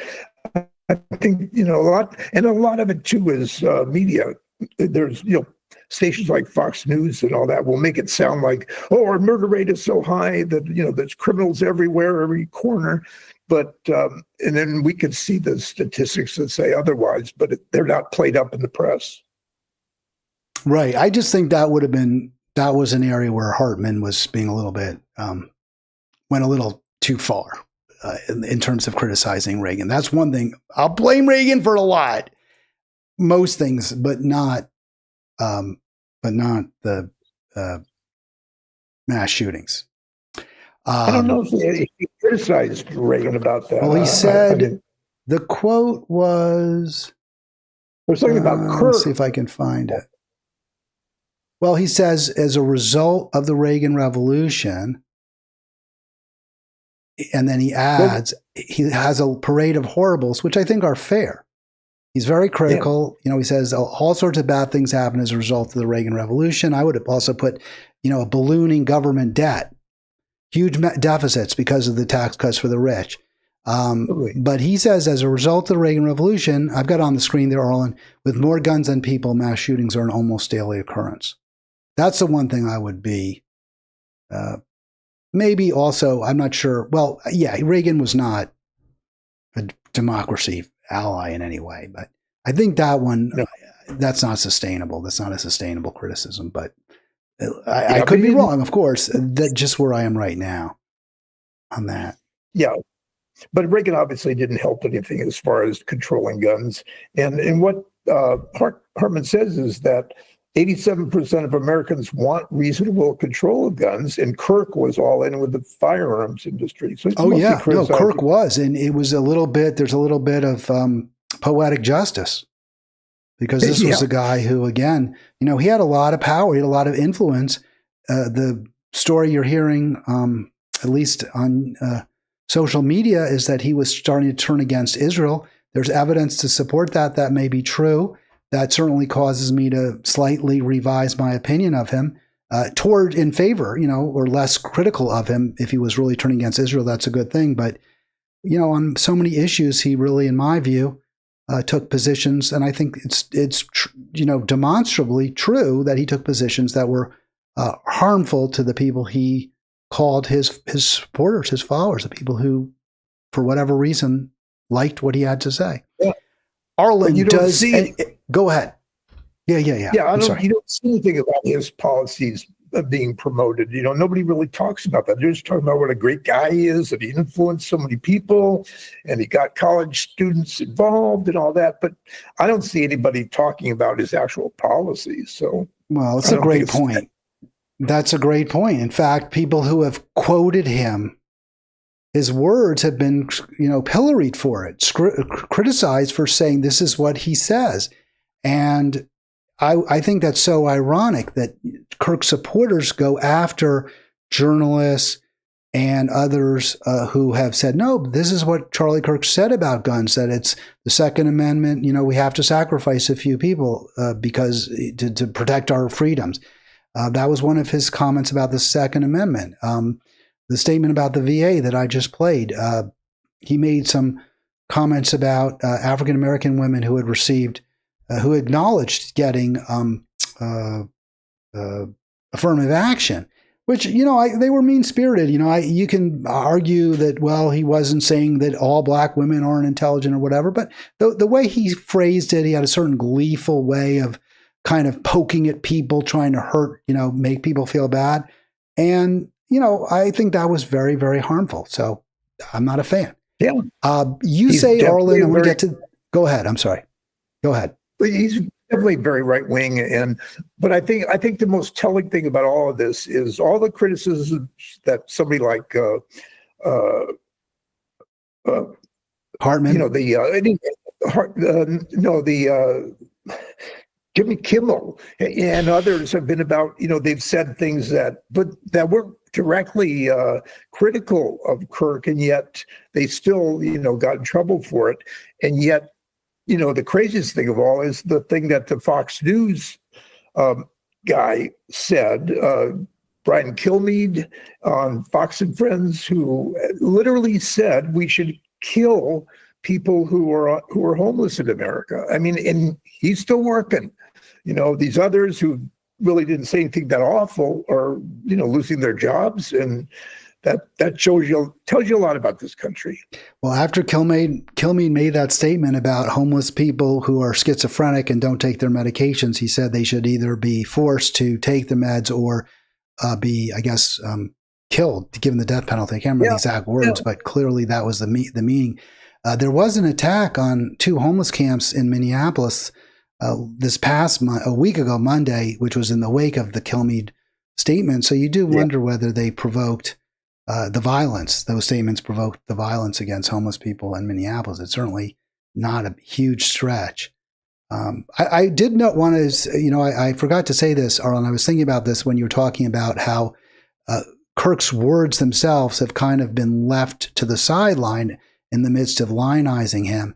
I think, a lot of it too is media. There's, stations like Fox News and all that will make it sound like, our murder rate is so high that, there's criminals everywhere, every corner. But, and then we can see the statistics that say otherwise, but they're not played up in the press. Right. I just think that was an area where Hartman was being a little bit, went a little too far. In terms of criticizing Reagan. That's one thing. I'll blame Reagan for a lot. Most things, but not the mass shootings. I don't know if he criticized Reagan about that. Well, he said the quote was... We're talking about Kirk. Let's see if I can find it. Well, he says, as a result of the Reagan Revolution... And then he adds, he has a parade of horribles, which I think are fair. He's very critical. Yeah. He says all sorts of bad things happen as a result of the Reagan Revolution. I would have also put, a ballooning government debt, huge deficits because of the tax cuts for the rich. But he says, as a result of the Reagan Revolution, I've got on the screen there, Arlen, with more guns than people, mass shootings are an almost daily occurrence. That's the one thing I would be... Maybe also, I'm not sure. Well, yeah, Reagan was not a democracy ally in any way, but I think that one, that's not sustainable. That's not a sustainable criticism, but I could be wrong, of course. That's just where I am right now on that. Yeah. But Reagan obviously didn't help anything as far as controlling guns. And what Hartman says is that 87% of Americans want reasonable control of guns, and Kirk was all in with the firearms industry. So Kirk was, and it was there's a little bit of poetic justice, because this was a guy who, again, he had a lot of power, he had a lot of influence. The story you're hearing, at least on social media, is that he was starting to turn against Israel. There's evidence to support that. That may be true. That certainly causes me to slightly revise my opinion of him in favor, or less critical of him. If he was really turning against Israel, that's a good thing. But, on so many issues, he really, in my view, took positions, and I think it's demonstrably true that he took positions that were harmful to the people he called his supporters, his followers, the people who, for whatever reason, liked what he had to say. Yeah. Arlen, you don't see go ahead. Yeah. Yeah, you don't see anything about his policies being promoted. Nobody really talks about that. They're just talking about what a great guy he is, that he influenced so many people, and he got college students involved and all that. But I don't see anybody talking about his actual policies. So, well, it's a great point. That's a great point. In fact, people who have quoted him, his words have been, pilloried for it, criticized for saying this is what he says. And I think that's so ironic that Kirk supporters go after journalists and others who have said, no, this is what Charlie Kirk said about guns, that it's the Second Amendment. We have to sacrifice a few people because to protect our freedoms. That was one of his comments about the Second Amendment. The statement about the VA that I just played, he made some comments about African-American women who had received who acknowledged getting affirmative action, which, they were mean-spirited. You can argue that, well, he wasn't saying that all black women aren't intelligent or whatever, but the way he phrased it, he had a certain gleeful way of kind of poking at people, trying to hurt, make people feel bad. And, I think that was very, very harmful. So I'm not a fan. Yeah. You say, Arlen, and we get to, go ahead. I'm sorry. Go ahead. He's definitely very right wing, but I think the most telling thing about all of this is all the criticisms that somebody like Hartman, Jimmy Kimmel and others have been about, they've said things that weren't directly critical of Kirk, and yet they still, got in trouble for it, and yet. The craziest thing of all is the thing that the Fox News guy said, Brian Kilmeade on Fox and Friends, who literally said we should kill people who are homeless in America. I mean, and he's still working. These others who really didn't say anything that awful are, losing their jobs, and that tells you a lot about this country. Well, after Kilmeade made that statement about homeless people who are schizophrenic and don't take their medications, he said they should either be forced to take the meds or be, I guess, killed, given the death penalty. I can't remember the exact words, but clearly that was the meaning. There was an attack on 2 homeless camps in Minneapolis this past a week ago, Monday, which was in the wake of the Kilmeade statement. So you do wonder whether they provoked the violence. Those statements provoked the violence against homeless people in Minneapolis. It's certainly not a huge stretch. I did not want to, I forgot to say this, Arlen. I was thinking about this when you were talking about how Kirk's words themselves have kind of been left to the sideline in the midst of lionizing him.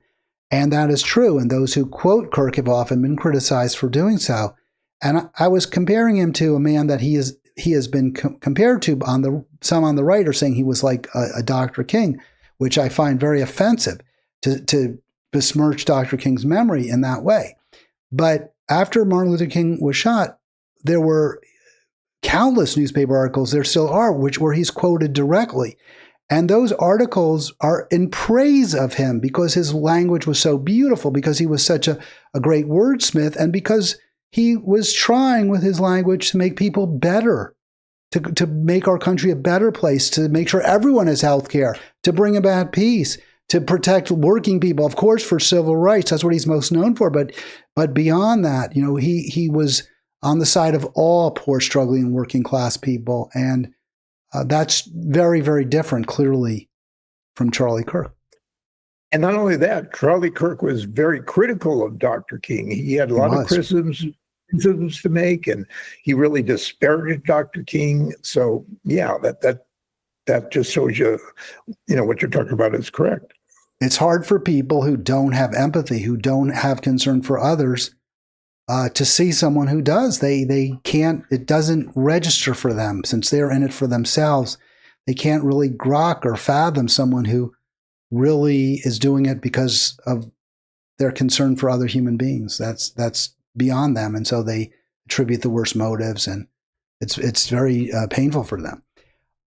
And that is true. And those who quote Kirk have often been criticized for doing so. And I was comparing him to a man that he has been compared to some on the right are saying he was like a Dr. King, which I find very offensive to besmirch Dr. King's memory in that way. But after Martin Luther King was shot, there were countless newspaper articles, there still are, where he's quoted directly. And those articles are in praise of him because his language was so beautiful, because he was such a great wordsmith, and because he was trying with his language to make people better, to make our country a better place, to make sure everyone has health care, to bring about peace, to protect working people, of course, for civil rights. That's what he's most known for. But beyond that, he was on the side of all poor, struggling, working class people. And that's very, very different, clearly, from Charlie Kirk. And not only that, Charlie Kirk was very critical of Dr. King. He had a lot of criticisms to make, and he really disparaged Dr. King. So, yeah, that just shows you, what you're talking about is correct. It's hard for people who don't have empathy, who don't have concern for others, to see someone who does. They can't, it doesn't register for them since they're in it for themselves. They can't really grok or fathom someone who really is doing it because of their concern for other human beings. That's beyond them, and so they attribute the worst motives, and it's very painful for them.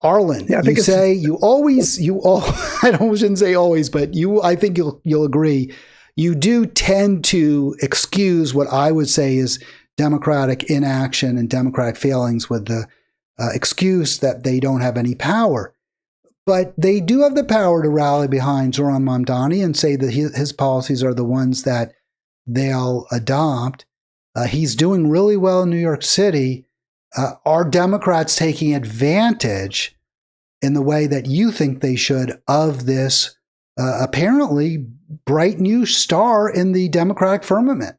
Arlen, Yeah, I think you say you all I shouldn't say always, but I think you'll agree. You do tend to excuse what I would say is democratic inaction and democratic failings with the excuse that they don't have any power. But they do have the power to rally behind Zoran Mamdani and say that his policies are the ones that they'll adopt. He's doing really well in New York City. Are Democrats taking advantage in the way that you think they should of this apparently bright new star in the Democratic firmament?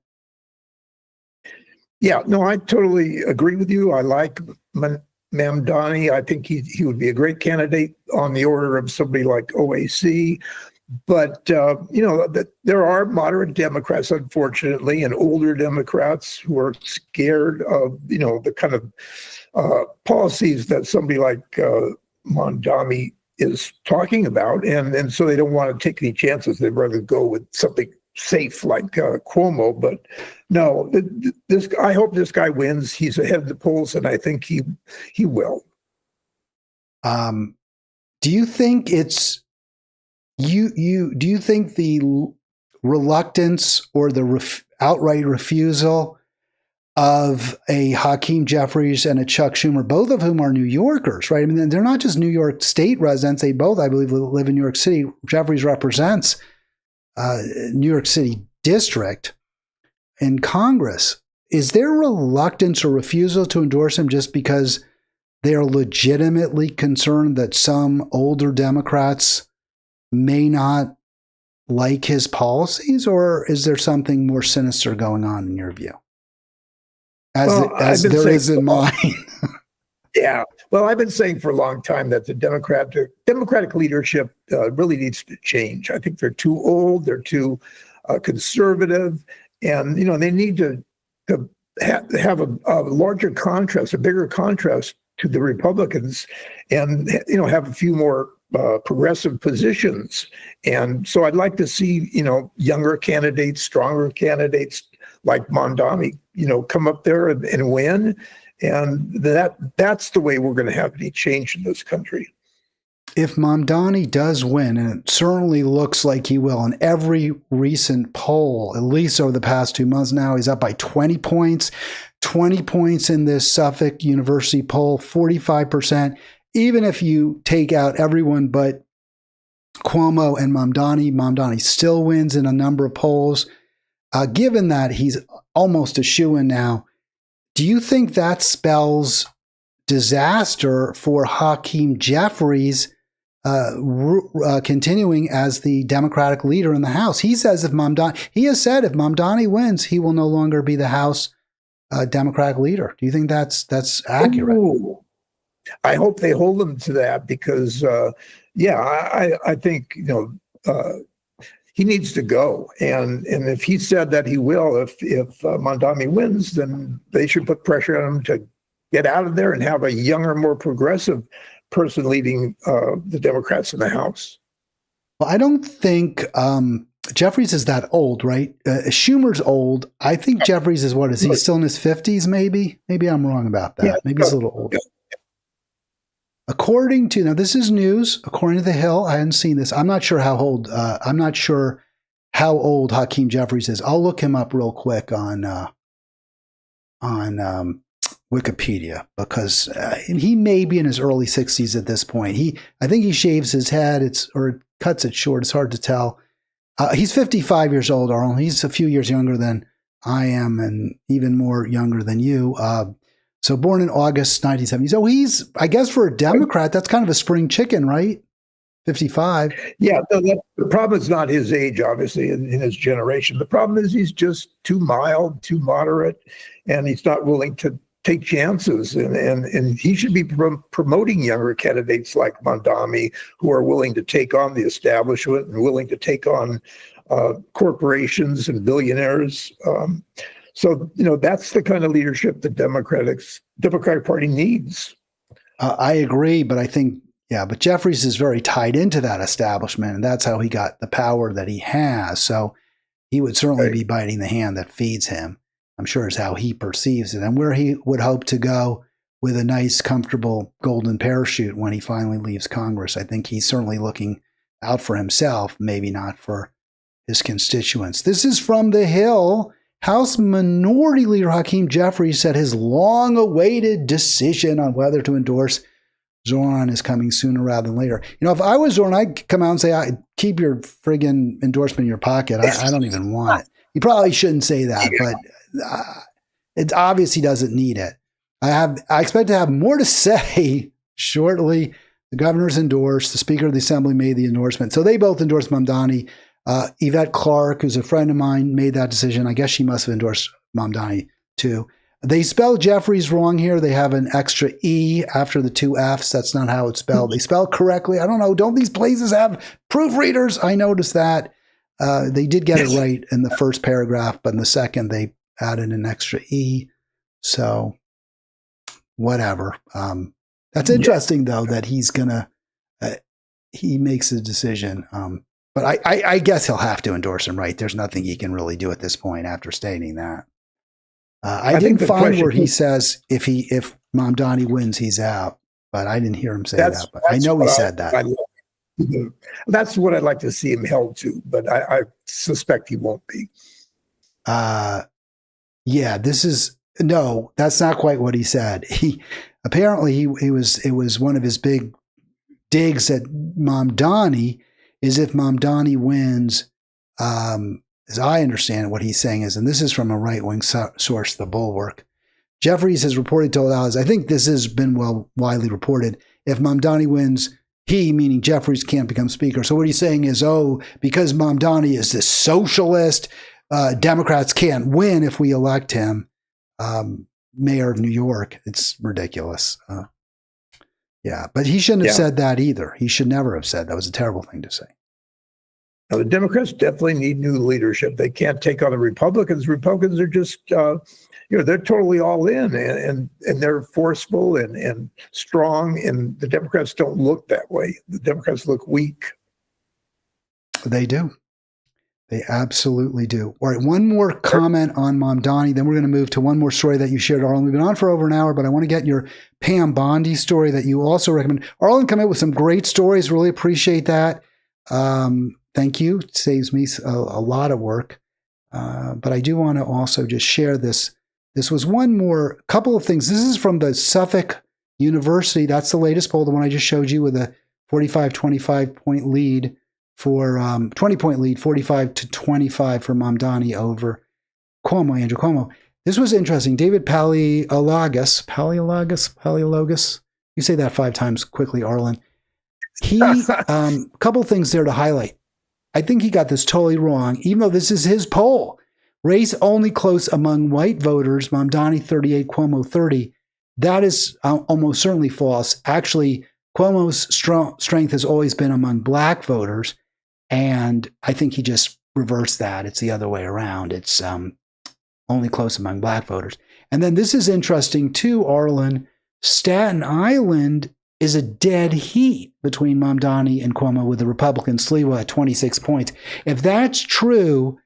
Yeah, no, I totally agree with you. I like Mamdani. I think he would be a great candidate on the order of somebody like OAC. But, there are moderate Democrats, unfortunately, and older Democrats who are scared of, the kind of policies that somebody like Mamdani is talking about. And so they don't want to take any chances. They'd rather go with something safe like Cuomo. But no, I hope this guy wins. He's ahead of the polls, and I think he will. Do you think it's do you think the reluctance or the outright refusal of a Hakeem Jeffries and a Chuck Schumer, both of whom are New Yorkers, right? I mean, they're not just New York State residents. They both, I believe, live in New York City. Jeffries represents New York City district in Congress. Is there reluctance or refusal to endorse him just because they are legitimately concerned that some older Democrats may not like his policies, or is there something more sinister going on in your view? As there is in mine. Yeah. Well, I've been saying for a long time that the Democratic leadership really needs to change. I think they're too old, they're too conservative, and they need to have a larger contrast, a bigger contrast to the Republicans, and have a few more progressive positions. And so I'd like to see younger candidates, stronger candidates like Mamdani, come up there and win. And that's the way we're going to have any change in this country. If Mamdani does win, and it certainly looks like he will in every recent poll, at least over the past 2 months now, he's up by 20 points. 20 points in this Suffolk University poll, 45%. Even if you take out everyone but Cuomo and Mamdani still wins in a number of polls. Given that he's almost a shoo-in now, do you think that spells disaster for Hakeem Jeffries continuing as the Democratic leader in the House? He has said if Mamdani wins, he will no longer be the House Democratic leader. Do you think that's accurate? Ooh. I hope they hold him to that because, I think he needs to go. And if he said that he will, if Mamdani wins, then they should put pressure on him to get out of there and have a younger, more progressive person leading the Democrats in the House. Well, I don't think Jeffries is that old, right? Schumer's old. I think Jeffries is what? Is he still in his 50s, maybe? Maybe I'm wrong about that. Maybe he's a little old. Yeah. According to, now this is news, according to The Hill, I hadn't seen this. I'm not sure how old Hakeem Jeffries is. I'll look him up real quick on Wikipedia because he may be in his early 60s at this point. I think he shaves his head, or cuts it short. It's hard to tell. He's 55 years old, Arlen. He's a few years younger than I am, and even more younger than you. So born in August 1970. So he's, I guess for a Democrat, that's kind of a spring chicken, right? 55. Yeah, the problem is not his age, obviously, in his generation. The problem is he's just too mild, too moderate, and he's not willing to take chances. And he should be promoting younger candidates like Mamdani who are willing to take on the establishment and willing to take on corporations and billionaires. So, that's the kind of leadership the Democratic Party needs. I agree, but I think, but Jeffries is very tied into that establishment, and that's how he got the power that he has. So he would certainly Right. be biting the hand that feeds him. I'm sure is how he perceives it, and where he would hope to go with a nice, comfortable golden parachute when he finally leaves Congress. I think he's certainly looking out for himself, maybe not for his constituents. This is from The Hill. House Minority Leader Hakeem Jeffries said his long-awaited decision on whether to endorse Zoran is coming sooner rather than later. You know, if I was Zoran, I'd come out and say, keep your friggin' endorsement in your pocket. I don't even want it. You probably shouldn't say that, but it's obvious he doesn't need it. I expect to have more to say shortly. The governor's endorsed. The Speaker of the Assembly made the endorsement. So they both endorsed Mamdani. Yvette Clark, who's a friend of mine, made that decision. I guess she must have endorsed Mamdani too. They spelled Jeffries wrong here. They have an extra E after the two Fs. That's not how it's spelled. They spell correctly. I don't know. Don't these places have proofreaders? I noticed that. They did get it right in the first paragraph, but in the second, they added an extra E. So whatever. That's interesting, though, that he's going to, he makes a decision. But I guess he'll have to endorse him, right? There's nothing he can really do at this point after stating that. I didn't find where he says if Mamdani wins, he's out, but I didn't hear him say that. But I know he said that. That's what I'd like to see him held to, but I suspect he won't be. Yeah, no, that's not quite what he said. It was one of his big digs at Mamdani is if Mamdani wins, as I understand it, what he's saying is, and this is from a right-wing source, The Bulwark, Jeffries has reported to allies, I think this has been widely reported, if Mamdani wins, he, meaning Jeffries, can't become speaker. So what he's saying is, because Mamdani is this socialist, Democrats can't win if we elect him mayor of New York. It's ridiculous. Yeah, but he shouldn't have said that either. He should never have said that. Was a terrible thing to say. Now, the Democrats definitely need new leadership. They can't take on the Republicans. Republicans are just, they're totally all in and they're forceful and strong. And the Democrats don't look that way. The Democrats look weak. They do. They absolutely do. All right, one more comment on Mamdani, then we're going to move to one more story that you shared, Arlen. We've been on for over an hour, but I want to get your Pam Bondi story that you also recommend. Arlen come up with some great stories. Really appreciate that. Thank you. It saves me a lot of work. But I do want to also just share this. This was couple of things. This is from the Suffolk University. That's the latest poll, the one I just showed you with a 45-25 point lead for 20-point lead, 45-25 for Mamdani over Andrew Cuomo. This was interesting. David Paleologos. You say that 5 times quickly, Arlen. He, couple things there to highlight. I think he got this totally wrong, even though this is his poll. Race only close among white voters, Mamdani 38, Cuomo 30. That is almost certainly false. Actually, Cuomo's strength has always been among black voters, and I think he just reversed that. It's the other way around. It's only close among black voters. And then this is interesting too, Arlen. Staten Island is a dead heat between Mamdani and Cuomo, with the Republican Sliwa at 26 points. If that's true,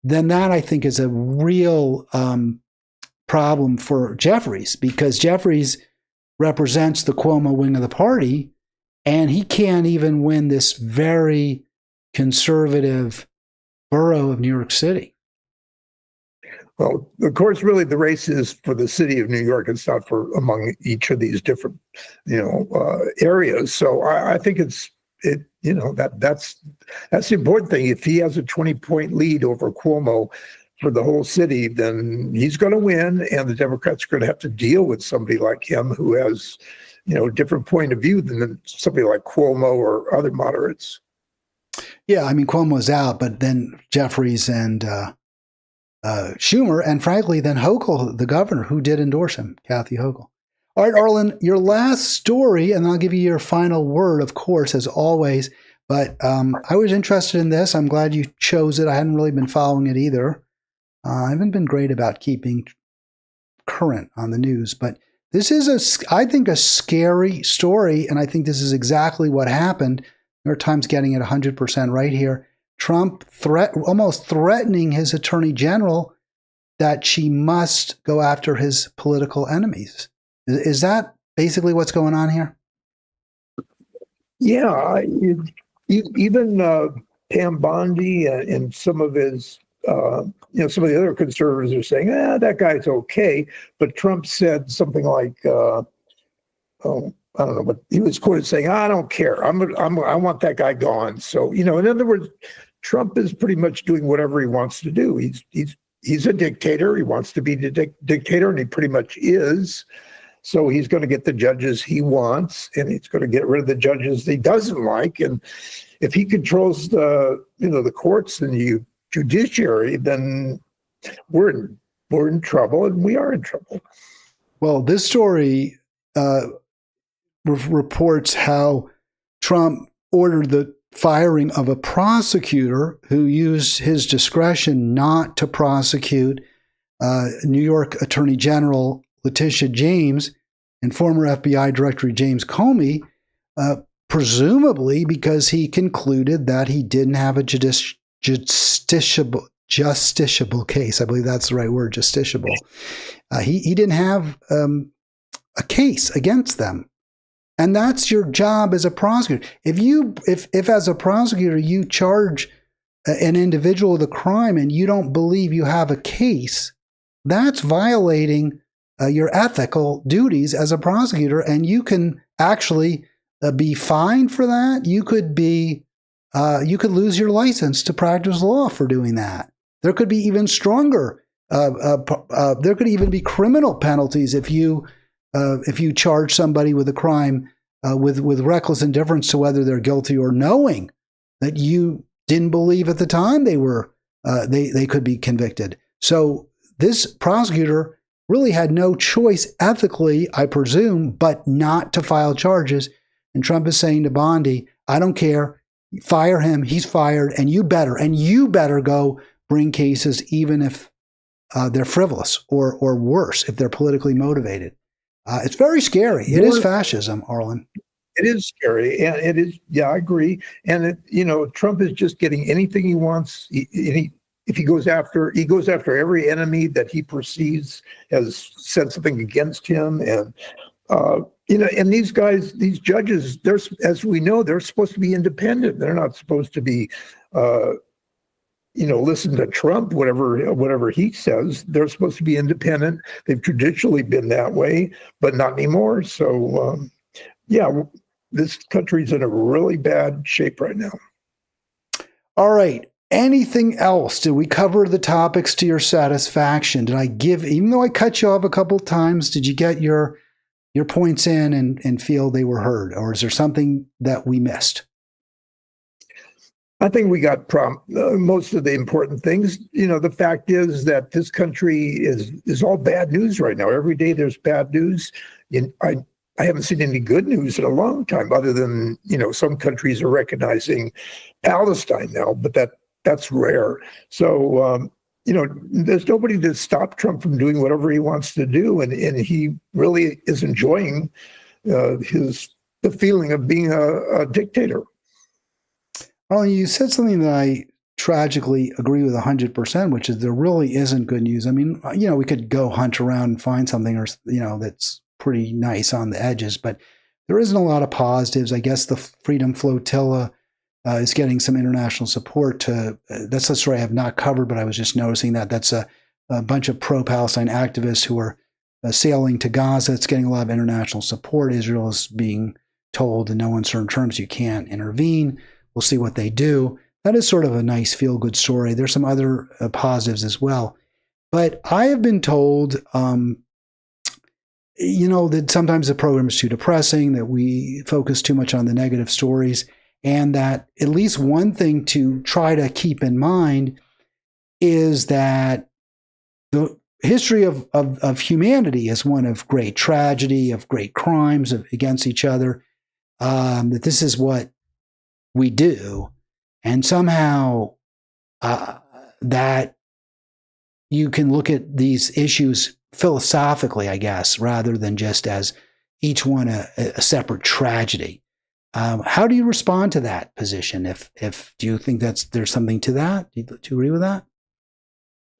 then that I think is a real problem for Jeffries, because Jeffries represents the Cuomo wing of the party, and he can't even win this very conservative borough of New York City. Well, of course, really the race is for the city of New York. It's not for among each of these different, areas. So I think that's the important thing. If he has a 20-point lead over Cuomo for the whole city, then he's going to win, and the Democrats are going to have to deal with somebody like him who has, a different point of view than somebody like Cuomo or other moderates. Yeah, I mean, Cuomo's out, but then Jeffries and Schumer, and frankly, then Hochul, the governor, who did endorse him, Kathy Hochul. All right, Arlen, your last story, and I'll give you your final word, of course, as always. But I was interested in this. I'm glad you chose it. I hadn't really been following it either. I haven't been great about keeping current on the news, but this is, I think, a scary story, and I think this is exactly what happened. New York Times getting it 100% right here. Trump almost threatening his attorney general that she must go after his political enemies. Is that basically what's going on here? Yeah, even Pam Bondi and some of his, some of the other conservatives are saying, that guy's okay. But Trump said something like, I don't know, but he was quoted saying, I don't care. I want that guy gone. So, in other words, Trump is pretty much doing whatever he wants to do. He's a dictator. He wants to be the dictator, and he pretty much is. So he's going to get the judges he wants, and he's going to get rid of the judges he doesn't like. And if he controls the courts and the judiciary, then we're in trouble, and we are in trouble. Well, this story reports how Trump ordered the firing of a prosecutor who used his discretion not to prosecute New York Attorney General Letitia James and former FBI Director James Comey, presumably because he concluded that he didn't have a justiciable case. I believe that's the right word, justiciable. He didn't have a case against them. And that's your job as a prosecutor. If as a prosecutor you charge an individual with a crime and you don't believe you have a case, that's violating your ethical duties as a prosecutor, and you can actually be fined for that. You could lose your license to practice law for doing that. There could be even stronger. There could even be criminal penalties if you charge somebody with a crime with reckless indifference to whether they're guilty or knowing that you didn't believe at the time they could be convicted. So this prosecutor really had no choice ethically, I presume, but not to file charges. And Trump is saying to Bondi, I don't care, fire him, he's fired, and you better go bring cases even if they're frivolous or worse, if they're politically motivated. It's very scary. It is fascism, Arlen. It is scary, and it is. Yeah, I agree. And Trump is just getting anything he wants. If he goes after every enemy that he perceives has said something against him, and and these guys, these judges, as we know, they're supposed to be independent. They're not supposed to be, listen to Trump, whatever he says. They're supposed to be independent. They've traditionally been that way, but not anymore. So, this country's in a really bad shape right now. All right. Anything else? Did we cover the topics to your satisfaction? Even though I cut you off a couple of times, did you get your points in and feel they were heard? Or is there something that we missed? I think we got most of the important things. The fact is that this country is all bad news right now. Every day there's bad news. I haven't seen any good news in a long time, other than, some countries are recognizing Palestine now, but that's rare. So, there's nobody to stop Trump from doing whatever he wants to do. And he really is enjoying the feeling of being a dictator. Well, you said something that I tragically agree with 100%, which is there really isn't good news. I mean, we could go hunt around and find something, or that's pretty nice on the edges, but there isn't a lot of positives. I guess the Freedom Flotilla is getting some international support. That's a story I have not covered, but I was just noticing that's a bunch of pro-Palestine activists who are sailing to Gaza. It's getting a lot of international support. Israel is being told in no uncertain terms you can't intervene. We'll see what they do. That is sort of a nice feel-good story. There's some other positives as well. But I have been told, that sometimes the program is too depressing, that we focus too much on the negative stories, and that at least one thing to try to keep in mind is that the history of humanity is one of great tragedy, of great crimes against each other, that this is what we do, and somehow that you can look at these issues philosophically, I guess, rather than just as each one a separate tragedy. How do you respond to that position? If do you think there's something to that? Do you agree with that?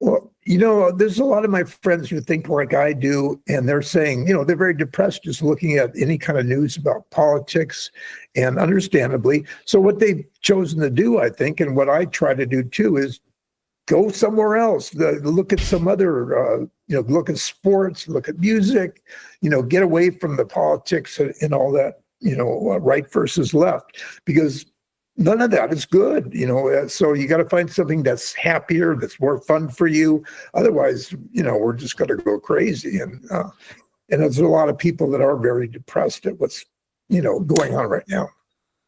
Well, there's a lot of my friends who think like I do, and they're saying, they're very depressed just looking at any kind of news about politics, and understandably. So what they've chosen to do, I think, and what I try to do too, is go somewhere else. Look at some other, look at sports, look at music, get away from the politics and all that, right versus left, because none of that is good, so you got to find something that's happier, that's more fun for you. Otherwise, we're just going to go crazy. And there's a lot of people that are very depressed at what's, going on right now.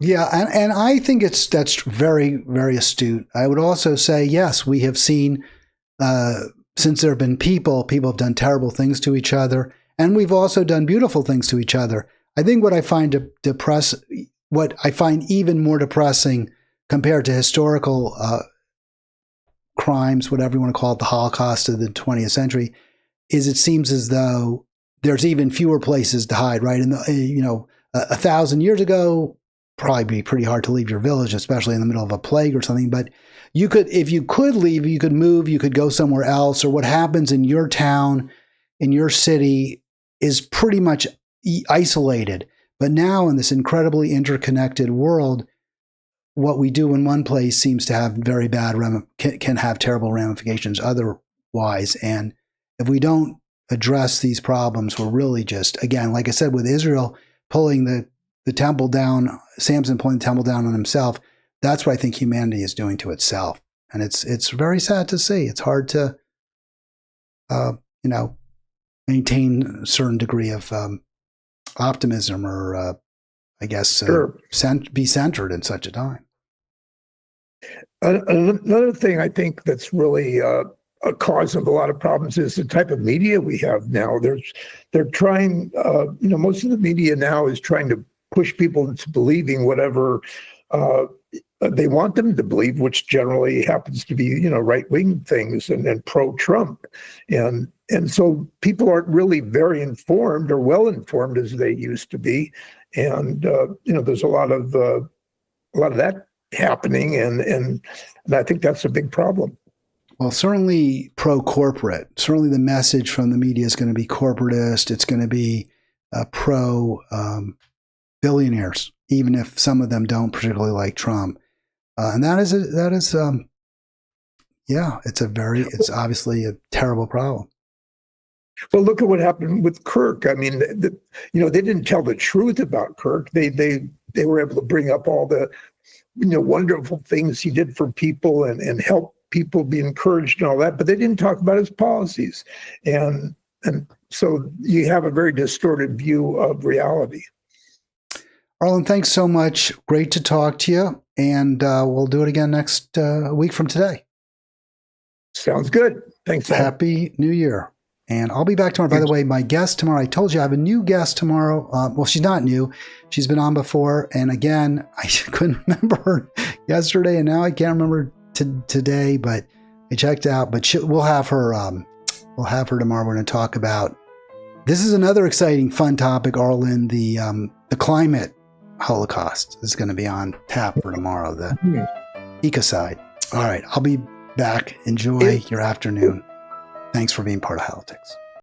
Yeah, and I think that's very, very astute. I would also say, yes, we have seen, since there have been people have done terrible things to each other, and we've also done beautiful things to each other. I think what I find what I find even more depressing compared to historical crimes, whatever you want to call it, the Holocaust of the 20th century, is it seems as though there's even fewer places to hide, right? And 1,000 years ago, probably be pretty hard to leave your village, especially in the middle of a plague or something. But you could, if you could leave, you could move, you could go somewhere else, or what happens in your town, in your city, is pretty much isolated. But now in this incredibly interconnected world, what we do in one place seems to have very bad, can have terrible ramifications otherwise. And if we don't address these problems, we're really just, again, like I said, with Israel pulling the temple down, Samson pulling the temple down on himself, that's what I think humanity is doing to itself. And it's very sad to see. It's hard to, maintain a certain degree of optimism or, Sure. Be centered in such a time. Another thing I think that's really a cause of a lot of problems is the type of media we have now. They're trying, most of the media now is trying to push people into believing whatever they want them to believe, which generally happens to be, right-wing things and pro-Trump. And so people aren't really very informed or well-informed as they used to be. And, there's a lot of that happening. And I think that's a big problem. Well, certainly pro-corporate. Certainly the message from the media is going to be corporatist. It's going to be pro-billionaires, even if some of them don't particularly like Trump. And it's obviously a terrible problem. Well, look at what happened with Kirk. I mean, they didn't tell the truth about Kirk. They were able to bring up all the, wonderful things he did for people and help people be encouraged and all that, but they didn't talk about his policies. And so you have a very distorted view of reality. Arlen, thanks so much. Great to talk to you. And we'll do it again next week from today. Sounds good. Thanks. Happy New Year. And I'll be back tomorrow. By the way, my guest tomorrow, I told you I have a new guest tomorrow. Well, she's not new. She's been on before. And again, I couldn't remember her yesterday, and now I can't remember today, but I checked out. But we'll have her tomorrow. We're going to talk about, this is another exciting, fun topic, Arlen, the climate Holocaust is going to be on tap for tomorrow, the ecocide. All right, I'll be back. Enjoy your afternoon. Thanks for being part of Halitics.